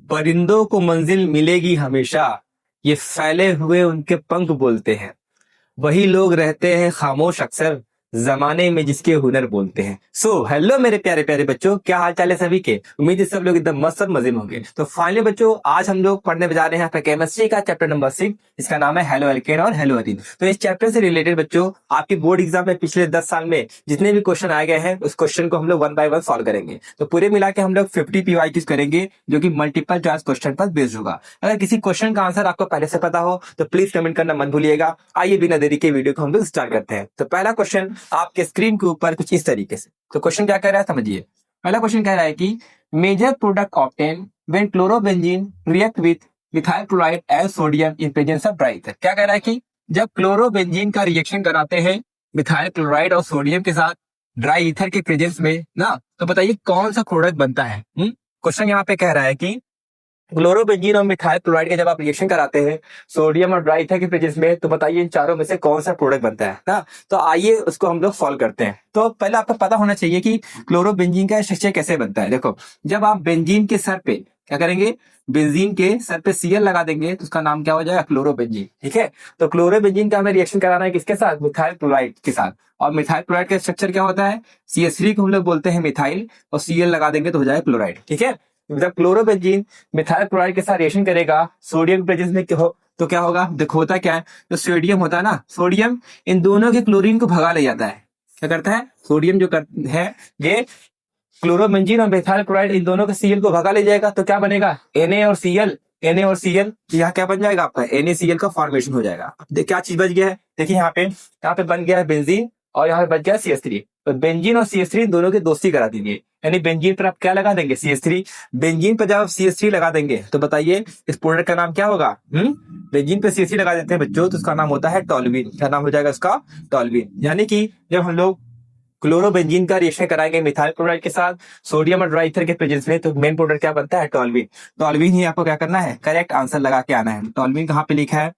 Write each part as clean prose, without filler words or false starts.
परिंदों को मंजिल मिलेगी हमेशा, ये फैले हुए उनके पंख बोलते हैं। वही लोग रहते हैं खामोश अक्सर, जमाने में जिसके हुनर बोलते हैं। हेलो मेरे प्यारे प्यारे बच्चों, क्या हाल चाल है सभी के। उम्मीद है सब लोग एकदम मस्त और मजे में होंगे। तो फाइनली बच्चों, आज हम लोग पढ़ने जा रहे हैं केमिस्ट्री का चैप्टर नंबर 6, इसका नाम है हेलो एल्केन और हेलो एथीन। तो इस चैप्टर से रिलेटेड बच्चों, आपकी बोर्ड एग्जाम में पिछले 10 साल में जितने भी क्वेश्चन आए गए हैं, उस क्वेश्चन को हम लोग 1 बाय 1 सॉल्व करेंगे। तो पूरे मिला के हम लोग 50 PYQs करेंगे, जो कि मल्टीपल चॉइस क्वेश्चन पर बेस्ड होगा। अगर किसी क्वेश्चन का आंसर आपको पहले से पता हो तो प्लीज कमेंट करना मत भूलिएगा। आइए बिना देरी के वीडियो को हम लोग स्टार्ट करते हैं। तो पहला क्वेश्चन आपके स्क्रीन के ऊपर कुछ इस तरीके से। तो क्वेश्चन क्या कह रहा है समझिए। पहला क्वेश्चन कह रहा है कि major product obtain when chlorobenzene react with methyl chloride as sodium in presence of dry ether. क्या कह रहा है कि जब क्लोरोबेंजीन का रिएक्शन कराते हैं मिथाइल क्लोराइड और सोडियम के साथ ड्राई ईथर के प्रेजेंस में ना, तो बताइए कौन सा प्रोडक्ट बनता है। क्वेश्चन यहाँ पे कह रहा है कि क्लोरोबेंजीन और मिथाइल क्लोराइड के जब आप रिएक्शन कराते हैं सोडियम और ड्राई ईथर के प्रेजेंस में, तो बताइए इन चारों में से कौन सा प्रोडक्ट बनता है ना। तो आइए उसको हम लोग सॉल्व करते हैं। तो पहले आपको पता होना चाहिए कि क्लोरोबेंजीन का स्ट्रक्चर कैसे बनता है। देखो, जब आप बेंजीन के सर पे क्या करेंगे, बेंजीन के सर पे Cl लगा देंगे तो उसका नाम क्या हो जाएगा, क्लोरोबेंजीन। ठीक है, तो क्लोरोबेंजीन का हमें रिएक्शन कराना है किसके साथ, मिथाइल क्लोराइड के साथ। और मिथाइल क्लोराइड का स्ट्रक्चर क्या होता है, CH3 को हम लोग बोलते हैं मिथाइल, और Cl लगा देंगे तो हो जाएगा क्लोराइड। ठीक है, जब क्लोरोबेंजीन मिथाइल क्लोराइड के साथ रिएक्शन करेगा सोडियम प्रेजेंस में तो क्या होगा, देखो होता क्या है, जो सोडियम होता है ना, सोडियम इन दोनों के क्लोरीन को भगा ले जाता है। क्या करता है, सोडियम जो है ये क्लोरोबेंजीन और मिथाइल क्लोराइड इन दोनों के Cl को भगा ले जाएगा, तो क्या बनेगा, Na और Cl। यहाँ क्या बन जाएगा आपका, NaCl का फॉर्मेशन हो जाएगा। क्या चीज बच गया है, देखिए यहाँ पे बन गया है बेंजीन और यहाँ पे बच गया CH3। तो बेंजीन और CH3 दोनों की दोस्ती करा दीजिए, यानी बेंजीन पर आप क्या लगा देंगे, CH3। बेंजीन पर जब आप CH3 लगा देंगे तो बताइए इस प्रोडक्ट का नाम क्या होगा। बेंजीन पे CH3 लगा देते हैं बच्चों तो उसका नाम होता है टॉल्यूइन। क्या नाम हो जाएगा उसका, टॉल्यूइन। यानी कि जब हम लोग क्लोरोबेंजीन का रिएक्शन कराएंगे मिथाइल क्लोराइड के साथ सोडियम और ड्राई ईथर के प्रेजेंस में, तो मेन प्रोडक्ट क्या बनता है, टॉल्यूइन। टॉल्यूइन ही आपको क्या करना है, करेक्ट आंसर लगा के आना है। टॉल्यूइन कहाँ पे लिखा है,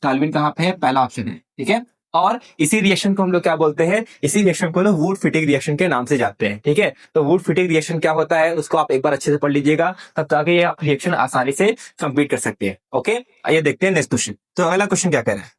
टॉल्यूइन कहाँ पे है, पहला ऑप्शन है। ठीक है, और इसी रिएक्शन को हम लोग क्या बोलते हैं, इसी रिएक्शन को लोग वुड फिटिंग रिएक्शन के नाम से जानते हैं। ठीक है, तो वुड फिटिंग रिएक्शन क्या होता है उसको आप एक बार अच्छे से पढ़ लीजिएगा, तब जाके ये आप रिएक्शन आसानी से कंप्लीट कर सकते हैं। ओके, आइए देखते हैं नेक्स्ट क्वेश्चन। तो अगला क्वेश्चन क्या कह रहा है,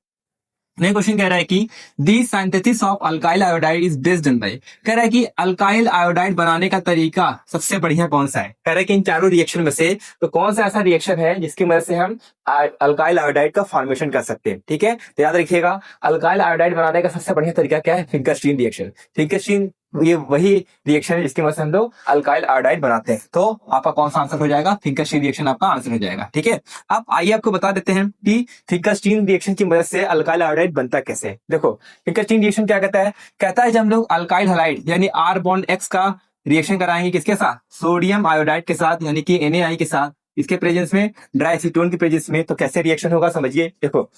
नया क्वेश्चन कह रहा है कि the synthesis of alkyl iodide is based on by. कह रहा है कि अल्काइल आयोडाइड बनाने का तरीका सबसे बढ़िया कौन सा है। कह रहा है कि इन चारों रिएक्शन में से तो कौन सा ऐसा रिएक्शन है जिसकी मदद से हम अल्काइल आयोडाइड का फॉर्मेशन कर सकते हैं। ठीक है, तो याद रखिएगा अल्काइल आयोडाइड बनाने का सबसे बढ़िया तरीका क्या है, फिंकरस्टीन रिएक्शन। फिंकरस्टीन ये वही रिएक्शन है जिसकी मदद से हम लोग अल्काइल आयोडाइड बनाते हैं। तो आपका कौन सा आंसर हो जाएगा, फिंकरस्टीन रिएक्शन आपका आंसर हो जाएगा। ठीक है, अब आइए आपको बता देते हैं कि फिंकरस्टीन रिएक्शन की मदद से अल्काइल आयोडाइड बनता कैसे है। देखो, फिंकरस्टीन रिएक्शन क्या कहता है जब हम लोग अल्काइल हैलाइड यानी R बॉन्ड X का रिएक्शन कराएंगे किसके साथ, सोडियम आयोडाइड के साथ, यानी कि Na के साथ, इसके प्रेजेंस में, ड्राई एसीटोन के प्रेजेंस में, तो कैसे रिएक्शन होगा समझिए। देखो,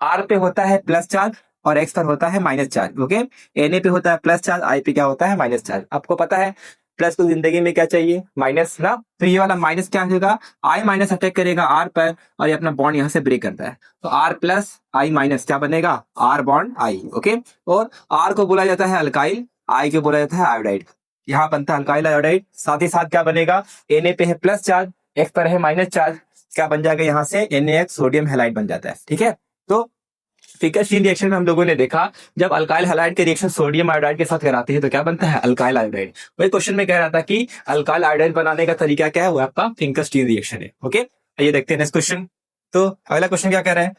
R पे होता है प्लस चार्ज और X पर होता है माइनस चार्ज। ओके, Na पे होता है प्लस चार्ज, I पे क्या होता है, माइनस चार्ज। आपको पता है प्लस को जिंदगी में क्या चाहिए, माइनस ना, तो ये वाला माइनस क्या होगा, I माइनस अटैक करेगा R पर और ये अपना बॉन्ड यहाँ से ब्रेक करता है, तो R प्लस I माइनस क्या बनेगा, R बॉन्ड I। ओके, और R को बोला जाता है अल्काइल, I को बोला जाता है आयोडाइड। यहाँ बनता है अल्काइल आयोडाइड। साथ ही साथ क्या बनेगा, Na पे है प्लस चार्ज, X पर है माइनस चार्ज, क्या बन जाएगा यहाँ से, NaX सोडियम हैलाइड बन जाता है। ठीक है, तो फिंकरस्टीन रिएक्शन में हम लोगों ने देखा जब अल्काइल हैलाइड के रिएक्शन सोडियम आयोडाइड के साथ कराते हैं तो क्या बनता है, अल्काइल आयोडाइड। वही क्वेश्चन में कह रहा था कि अल्काइल आयोडाइड बनाने का तरीका क्या है, वो आपका फिंकरस्टीन रिएक्शन है। ओके, आइए देखते हैं नेक्स्ट क्वेश्चन। तो अगला क्वेश्चन क्या कह रहा है,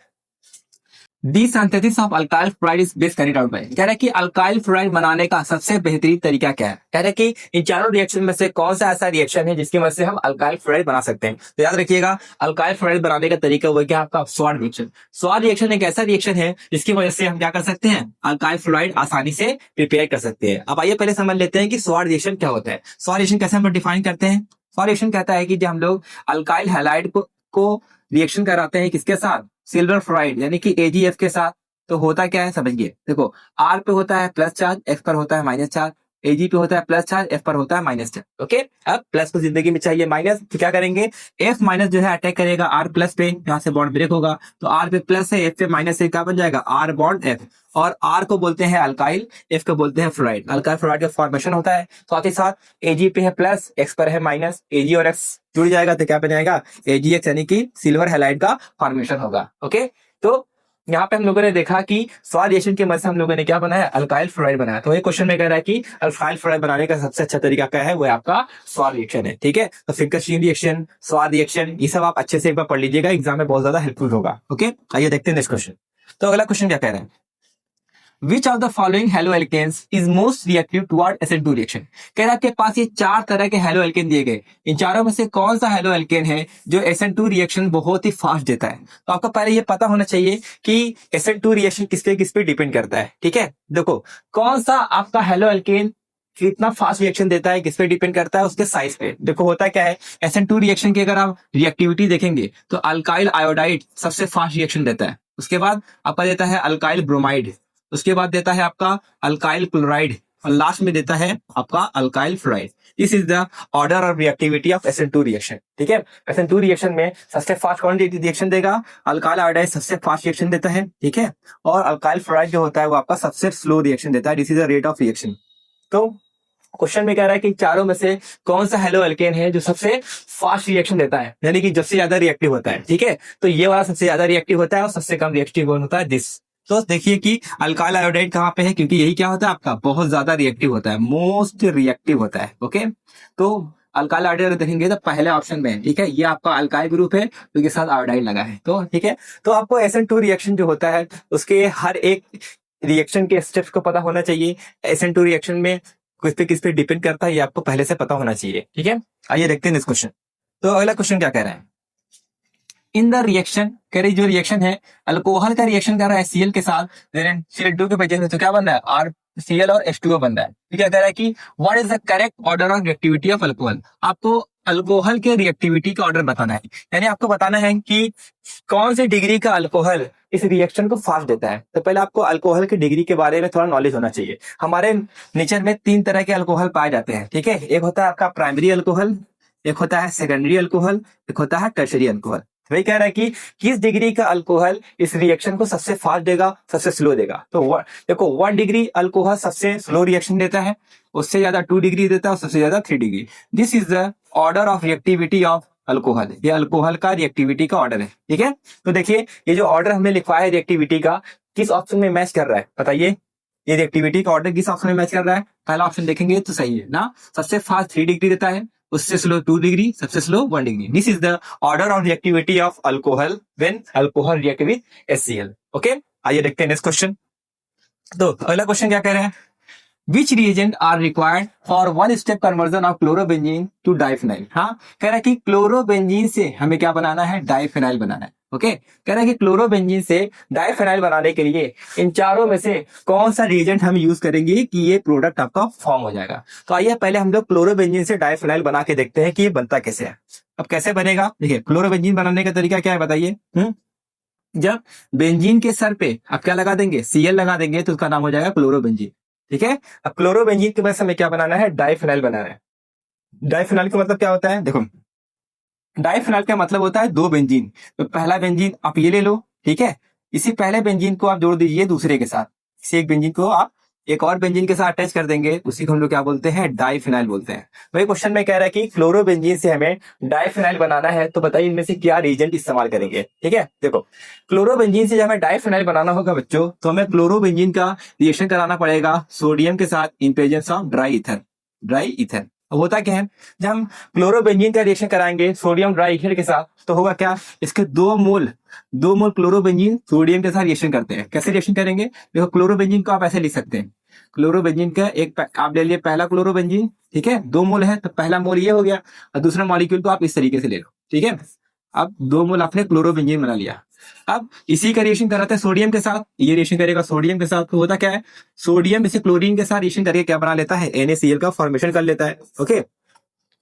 the synthesis of alkyl fluoride is best carried out by. कह रहा है कि अल्काइल फ्लोराइड बनाने का सबसे बेहतरीन तरीका क्या है। कह रहा है कि इन चारों रिएक्शन में से कौन सा ऐसा रिएक्शन है जिसकी वजह से हम अल्काइल फ्लोराइड बना सकते हैं। तो याद रखिएगा अल्काइल फ्लोराइड बनाने का तरीका वो क्या, आपका स्वाड रिएक्शन। स्वाड रिएक्शन एक ऐसा रिएक्शन है जिसकी वजह से हम क्या कर सकते हैं, अल्काइल फ्लोराइड आसानी से प्रिपेयर कर सकते हैं। अब आइए पहले समझ लेते हैं कि स्वाड रिएक्शन क्या होता है। स्वाड रिएक्शन कैसे हम डिफाइन करते हैं। स्वाड रिएक्शन कहता है कि जब हम लोग अल्काइल हैलाइड को रिएक्शन कराते हैं किसके साथ, सिल्वर फ्लोराइड यानी कि AgF के साथ, तो होता क्या है समझिए। देखो, R पे होता है प्लस चार्ज, X पर होता है माइनस चार्ज, Ag पे होता है प्लस चार्ज, F पर होता है माइनस चार्ज। ओके, अब प्लस को जिंदगी में चाहिए माइनस, तो क्या करेंगे, F माइनस जो है अटैक करेगा R प्लस पे, यहाँ से बॉन्ड ब्रेक होगा, तो R पे प्लस है, F पे माइनस है, क्या बन जाएगा R बॉन्ड F। और R को बोलते हैं अल्काइल, F को बोलते हैं फ्लोराइड। अल्काइल फ्लोराइड का फॉर्मेशन होता है। साथ ही साथ Ag पे है प्लस, X पर है माइनस, Ag और X जुड़ जाएगा तो क्या बन जाएगा AgX, यानी कि सिल्वर हैलाइड का फॉर्मेशन होगा। ओके, तो यहाँ पे हम लोगों ने देखा कि स्वाद रिएक्शन की मदद से हम लोगों ने क्या बनाया, अल्काइल फ्लोराइड बनाया। तो ये क्वेश्चन में कह रहा है कि अल्काइल फ्लोराइड बनाने का सबसे अच्छा तरीका क्या है, वो है आपका स्वाद रिएक्शन है। ठीक है, तो फिंकर-स्टीन रिएक्शन, स्वाद रिएक्शन, ये सब आप अच्छे से एक बार पढ़ लीजिएगा, एग्जाम में बहुत ज्यादा हेल्पफुल होगा। ओके, आइए देखते हैं नेक्स्ट क्वेश्चन। तो अगला क्वेश्चन क्या कह रहा है, Which of the following haloalkanes is most reactive toward SN2 reaction? कह रहा है आपके पास ये 4 तरह के हेलो एल्केन दिए गए, इन चारों में से कौन सा हेलो एल्केन है जो SN2 रिएक्शन बहुत ही फास्ट देता है। तो आपको पहले ये पता होना चाहिए कि SN2 रिएक्शन किस पे डिपेंड करता है। ठीक है, देखो कौन सा आपका हेलो एल्केन कितना फास्ट रिएक्शन देता है, किस पे डिपेंड करता है, उसके साइज पे। देखो होता क्या है, SN2 रिएक्शन की अगर आप रिएक्टिविटी देखेंगे तो अल्काइल आयोडाइड सबसे फास्ट रिएक्शन देता है, उसके बाद आपका देता है अल्काइल ब्रोमाइड, उसके बाद देता है आपका अल्काइल क्लोराइड, और लास्ट में देता है आपका alkyl fluoride. This is the order of reactivity of SN2 reaction. ठीक है, SN2 रिएक्शन में सबसे फास्ट कौन रिएक्शन देगा, अल्काइल आयोडाइड सबसे फास्ट रिएक्शन देता है। ठीक है, और अल्काइल फ्लोराइड जो होता है वो आपका सबसे स्लो रिएक्शन देता है। This is the rate of reaction. तो क्वेश्चन में कह रहा है कि चारों में से कौन सा हेलो एल्केन है जो सबसे फास्ट रिएक्शन देता है, यानी कि सबसे ज्यादा रिएक्टिव होता है। ठीक है, तो ये वाला सबसे ज्यादा रिएक्टिव होता है और सबसे कम रिएक्टिव होता है दिस। तो देखिए कि अल्काइल आयोडाइड कहाँ पे है, क्योंकि यही क्या होता है आपका बहुत ज्यादा रिएक्टिव होता है, मोस्ट रिएक्टिव होता है। ओके, तो अल्काइल आयोडाइड देखेंगे तो पहले ऑप्शन में है। ठीक है, ये आपका अल्काइल ग्रुप है तो के साथ आयोडाइड लगा है। तो ठीक है, तो आपको SN2 रिएक्शन जो होता है उसके हर एक रिएक्शन के स्टेप्स को पता होना चाहिए। SN2 रिएक्शन में किस पे डिपेंड करता है ये आपको पहले से पता होना चाहिए। ठीक है, आइए देखते हैं इस क्वेश्चन। तो अगला क्वेश्चन क्या कह रहा है, इन द रिएक्शन, कह रही जो रिएक्शन है अल्कोहल का रिएक्शन कर रहा है Cl के साथ, Cl2 के प्रेजेंस में, तो क्या बन रहा है RCl और H2O बन रहा है। ठीक है, कह रहा है कि what is the correct order of reactivity of alcohol. आपको अल्कोहल के रिएक्टिविटी का ऑर्डर बताना है, यानी आपको बताना है कि कौन सी डिग्री का अल्कोहल इस रिएक्शन को फास्ट देता है। तो पहले आपको अल्कोहल की डिग्री के बारे में थोड़ा नॉलेज होना चाहिए। हमारे नेचर में 3 तरह के अल्कोहल पाए जाते हैं। ठीक है, एक होता है आपका प्राइमरी अल्कोहल, एक होता है सेकेंडरी अल्कोहल, एक होता है टर्शरी अल्कोहल। वही कह रहा है कि किस डिग्री का अल्कोहल इस रिएक्शन को सबसे फास्ट देगा, सबसे स्लो देगा। तो देखो 1 डिग्री अल्कोहल सबसे स्लो रिएक्शन देता है, उससे ज्यादा 2 डिग्री देता है और सबसे ज्यादा 3 degree. This is the order of reactivity of alcohol. ये अल्कोहल का रिएक्टिविटी का ऑर्डर है। ठीक है, तो देखिए ये जो ऑर्डर हमने लिखवाया है रिएक्टिविटी का, किस ऑप्शन में मैच कर रहा है बताइए। ये रिएक्टिविटी का ऑर्डर किस ऑप्शन में मैच कर रहा है, पहला ऑप्शन देखेंगे तो सही है ना, सबसे फास्ट 3 डिग्री देता है, उससे स्लो 2 डिग्री, सबसे slow 1 degree. This is the order of reactivity of alcohol when alcohol react with HCl। Okay, आइए देखते हैं नेक्स्ट क्वेश्चन। तो अगला क्वेश्चन क्या कह रहे हैं, Which reagent are required for one step conversion of chlorobenzene to diphenyl। हाँ, कह रहा है कि क्लोरोबेंजीन से हमें क्या बनाना है, डाइफेनाइल बनाना है। ओके, कह रहा है कि क्लोरोबेंजीन से डाइफेनाइल बनाने के लिए इन चारों में से कौन सा रिएजेंट हम यूज करेंगे कि ये प्रोडक्ट आपका फॉर्म हो जाएगा। तो आइए पहले हम लोग क्लोरोबेंजीन से डाइफेनाइल बना के देखते हैं कि ये बनता कैसे है। अब कैसे बनेगा, देखिए क्लोरोबेंजीन बनाने का तरीका क्या है बताइए। जब बेंजीन के सर पे आप क्या लगा देंगे, Cl लगा देंगे तो उसका नाम हो जाएगा क्लोरोबेंजीन। ठीक है, अब क्लोरोबेंजीन के बाद हमें क्या बनाना है, डाइफेनाइल बनाना है। डाइफेनाइल का मतलब क्या होता है, देखो डाइफेनाइल का मतलब होता है 2 बेंजीन। तो पहला बेंजीन आप ये ले लो, ठीक है, इसी पहले बेंजीन को आप जोड़ दीजिए दूसरे के साथ, इसी एक बेंजीन को आप एक और बेंजीन के साथ अटैच कर देंगे, उसी को हम लोग क्या बोलते हैं, डाइफेनाइल बोलते हैं। वही क्वेश्चन में कह रहा है कि क्लोरोबेंजीन से हमें डाइफेनाइल बनाना है, तो बताइए इनमें से क्या रिएजेंट इस्तेमाल करेंगे। ठीक है, देखो क्लोरोबेंजीन से जब हमें डाइफेनाइल बनाना होगा बच्चों, तो हमें क्लोरोबेंजीन का रिएक्शन कराना पड़ेगा सोडियम के साथ इन प्रेजेंस ऑफ ड्राई ईथर। अब होता क्या है, जब हम क्लोरोबेंजीन का रिएक्शन कराएंगे सोडियम ड्राई ईथर के साथ, तो होगा क्या, इसके 2 मोल क्लोरोबेंजीन सोडियम के साथ रिएक्शन करते हैं। कैसे रिएक्शन करेंगे, देखो क्लोरोबेंजीन को आप ऐसे लिख सकते हैं, क्लोरोबेंजीन का एक आप ले लिए पहला क्लोरोबेंजीन, ठीक है, 2 मोल है तो पहला मोल ये हो गया, और दूसरा मॉलिक्यूल को आप इस तरीके से ले लो। ठीक है, अब 2 मोल आपने क्लोरोबेंजीन बना लिया। अब इसी का रिएक्शन कराते हैं सोडियम के साथ, ये रिएक्शन करेगा सोडियम के साथ, तो होता क्या है, सोडियम इसे क्लोरीन के साथ रिएक्शन करके क्या बना लेता है, NaCl का फॉर्मेशन कर लेता है। ओके,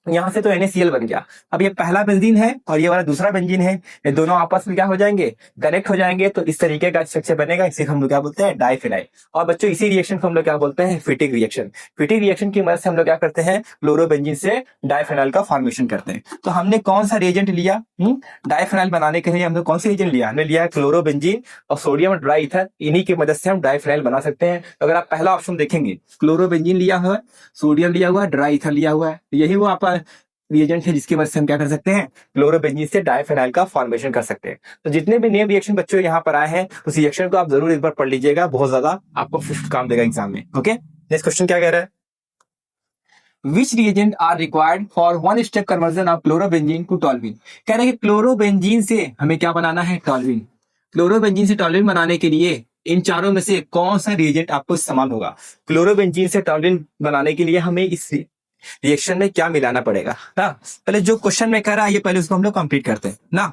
यहाँ से तो NaCl बन गया। अब ये पहला बेंजीन है और ये वाला दूसरा बेंजीन है, ये दोनों आपस में क्या हो जाएंगे, कनेक्ट हो जाएंगे, तो इस तरीके का स्ट्रक्चर बनेगा। इसे हम लोग क्या बोलते हैं, डाइफिनाइल। और बच्चों इसी रिएक्शन को हम लोग क्या बोलते हैं, फिटिंग रिएक्शन। फिटिंग रिएक्शन की मदद से हम लोग क्या करते हैं, क्लोरोबेंजीन से डाइफिनाइल का फॉर्मेशन करते हैं। तो हमने कौन सा रिएजेंट लिया, डाइफिनाइल बनाने के लिए हमने कौन सी रिएजेंट लिया, हमने लिया क्लोरोबेंजीन और सोडियम और ड्राई ईथर। इन्हीं की मदद से हम डाइफिनाइल बना सकते हैं। तो अगर आप पहला ऑप्शन देखेंगे, क्लोरोबेंजीन लिया हुआ है, सोडियम लिया हुआ है, ड्राई ईथर लिया हुआ है, यही वो आपका रिएजेंट है जिसकी वजह से हम क्या कर सकते हैं, क्लोरोबेंजीन से डाइफिनाइल का फॉर्मेशन कर सकते हैं। तो जितने भी नेम रिएक्शन बच्चों यहाँ पर आए हैं, उस रिएक्शन को आप जरूर एक बार पढ़ लीजिएगा, बहुत ज्यादा आपको काम देगा एग्जाम में। ओके, नेक्स्ट क्वेश्चन क्या कह रहा है, which reagent are required for one step conversion of chlorobenzene to toluene. कह रहे हैं कि क्लोरोबेंजीन से हमें क्या बनाना है, टॉल्यूइन। क्लोरोबेंजीन से टॉल्यूइन बनाने के लिए इन चारों में से कौन सा रिएजेंट आपको इस्तेमाल होगा। क्लोरोबेंजीन से टॉल्यूइन बनाने के लिए हमें इस रिएक्शन में क्या मिलाना पड़ेगा ना। पहले जो क्वेश्चन में कह रहा है ये पहले उसको हम लोग कंप्लीट करते हैं ना।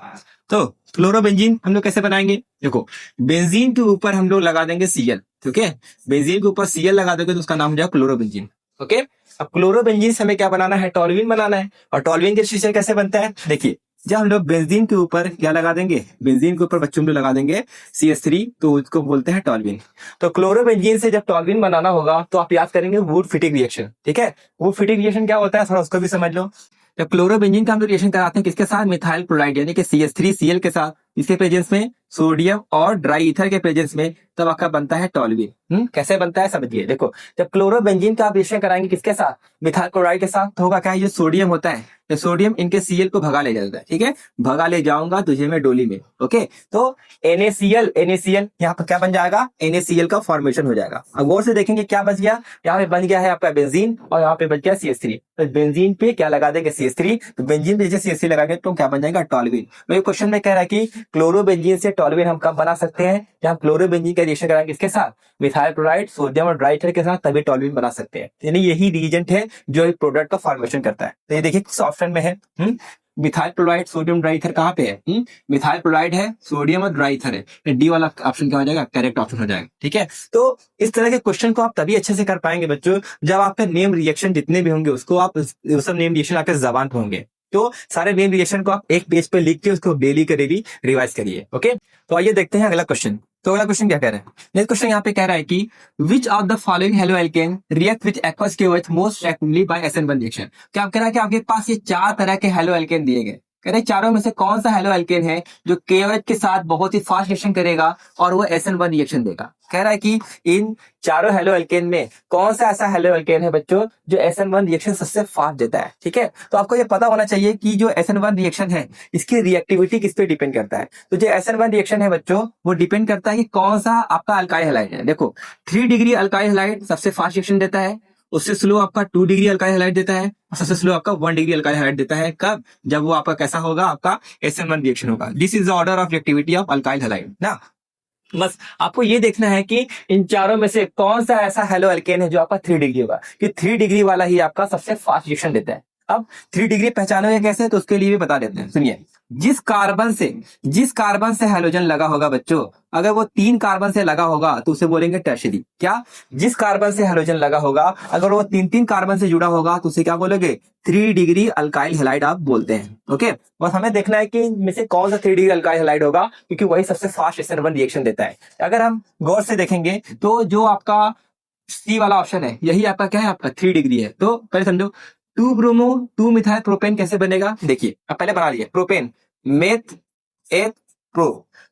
तो क्लोरोबेंजीन हम लोग कैसे बनाएंगे, देखो बेंजीन के ऊपर हम लोग लगा देंगे Cl, ठीक है। बेंजीन के ऊपर Cl लगा दोगे तो उसका नाम हो जाएगा क्लोरोबेंजीन। ओके, अब क्लोरोबेंजीन से हमें क्या बनाना है, टॉल्यूइन बनाना है। और टॉल्यूइन के स्ट्रक्चर कैसे बनता है, देखिए जब हम लोग बेंजीन के ऊपर क्या लगा देंगे, बेंजीन के ऊपर बच्चों में लगा देंगे CH3, तो उसको बोलते हैं टॉल्यूइन। तो क्लोरोबेंजीन से जब टॉल्यूइन बनाना होगा तो आप याद करेंगे वुड फिटिंग रिएक्शन, ठीक है। वुड फिटिंग रिएक्शन क्या होता है, थोड़ा उसको भी समझ लो। जब क्लोरोबेंजीन का हम लोग रिएक्शन कराते हैं किसके साथ, मिथाइल क्लोराइड यानी कि CH3Cl के साथ, इसके प्रेजेंस में सोडियम और ड्राई ईथर के प्रेजेंस में, तब आपका बनता है टॉल्यूइन। कैसे बनता है समझिए, देखो जब क्लोरोबेंजीन का आप रिएक्शन कराएंगे किसके साथ, मिथाइल क्लोराइड के साथ, तो होगा क्या, ये सोडियम होता है, तो सोडियम इनके Cl को भगा ले जाता है, ठीक है। भगा ले जाऊंगा तुझे मैं डोली में, ओके। तो NaCl यहाँ पर क्या बन जाएगा, NaCl का फॉर्मेशन हो जाएगा। अब गौर से देखेंगे क्या बच गया, यहाँ पे बन गया है आपका बेंजीन और यहाँ पे बच गया CH3। तो बेंजीन पे क्या लगा देंगे, CH3, तो बेंजीन पे जैसे CH3 लगाएंगे तो क्या बन जाएगा, टॉल्यूइन। तो ये क्वेश्चन में कह रहा है कि क्लोरोबेंजीन से टॉल्यूइन हम कब बना सकते हैं, जब क्लोरोबेंजीन का रिएक्शन कराएंगे इसके साथ, मिथाइल क्लोराइड, सोडियम और ड्राई ईथर के साथ, तभी टॉल्यूइन बना सकते हैं। यानी यही रिएजेंट है जो एक प्रोडक्ट का फॉर्मेशन करता है। तो ये देखिए किस ऑप्शन में है, methyl chloride, sodium, dry ether कहाँ पे है, मिथाइल क्लोराइड है, सोडियम और ड्राई ईथर है। डी वाला ऑप्शन क्या हो जाएगा, करेक्ट ऑप्शन हो जाएगा, ठीक है। तो इस तरह के क्वेश्चन को आप तभी अच्छे से कर पाएंगे बच्चों जब आपके नेम रिएक्शन जितने भी होंगे उसको आप सब नेम रिएक्शन आपके जबान पे होंगे। तो सारे नेम रिएक्शन को आप एक पेज पे लिख के उसको डेली के डेली रिवाइज करिए, ओके। तो आइए देखते हैं अगला क्वेश्चन। तो अगला क्वेश्चन क्या कह रहा है, नेक्स्ट क्वेश्चन यहाँ पे कह रहा है कि which of the following haloalkane react with aqueous KOH most rapidly by SN1 reaction. क्या कह रहा है कि आपके पास ये 4 तरह के हेलो एल्केन दिए गए, कह रहे चारों में से कौन सा हेलो एल्केन है जो KOH के साथ बहुत ही फास्ट रिएक्शन करेगा और वो SN1 रिएक्शन देगा। कह रहा है कि इन चारों हेलो एल्केन में कौन सा ऐसा हेलो एल्केन है बच्चों जो SN1 रिएक्शन सबसे फास्ट देता है, ठीक है। तो आपको ये पता होना चाहिए कि जो SN1 रिएक्शन है इसकी रिएक्टिविटी किस पे डिपेंड करता है। तो जो SN1 रिएक्शन है बच्चों वो डिपेंड करता है कि कौन सा आपका अल्काइल हैलाइड है। देखो 3 डिग्री अल्काइल हैलाइड सबसे फास्ट रिएक्शन देता है, उससे स्लो आपका 2 डिग्री अल्काइल हैलाइड देता है, और सबसे स्लो आपका 1 डिग्री अल्काइल हैलाइड देता है। कब, जब वो आपका कैसा होगा, आपका SN1 रिएक्शन होगा। This is the order of reactivity of alkyl halide ना। बस आपको ये देखना है कि इन चारों में से कौन सा ऐसा हेलो एल्केन है जो आपका 3 डिग्री होगा, कि 3 डिग्री वाला ही आपका सबसे फास्ट रिएक्शन देता है। अब 3 डिग्री पहचानोगे कैसे, तो उसके लिए भी बता देते हैं, सुनिए। जिस कार्बन से हैलोजन लगा होगा बच्चों, अगर वो 3 कार्बन से लगा होगा तो उसे बोलेंगे टर्शियरी। क्या, जिस कार्बन से हैलोजन लगा होगा अगर वो 3 कार्बन से जुड़ा होगा तो उसे क्या बोलोगे, 3 डिग्री अल्काइल हैलाइड आप बोलते हैं, ओके। बस हमें देखना है कि इनमें से कौन सा 3 डिग्री अल्काइल हैलाइड होगा, क्योंकि वही सबसे फास्ट SN1 रिएक्शन देता है। अगर हम गौर से देखेंगे तो जो आपका सी वाला ऑप्शन है यही आपका क्या है, आपका 3 डिग्री है। तो पहले समझो 2 ब्रोमो 2 मिथाइल प्रोपेन कैसे बनेगा, देखिए अब पहले बना लिए, प्रोपेन मेथ एथ प्रो,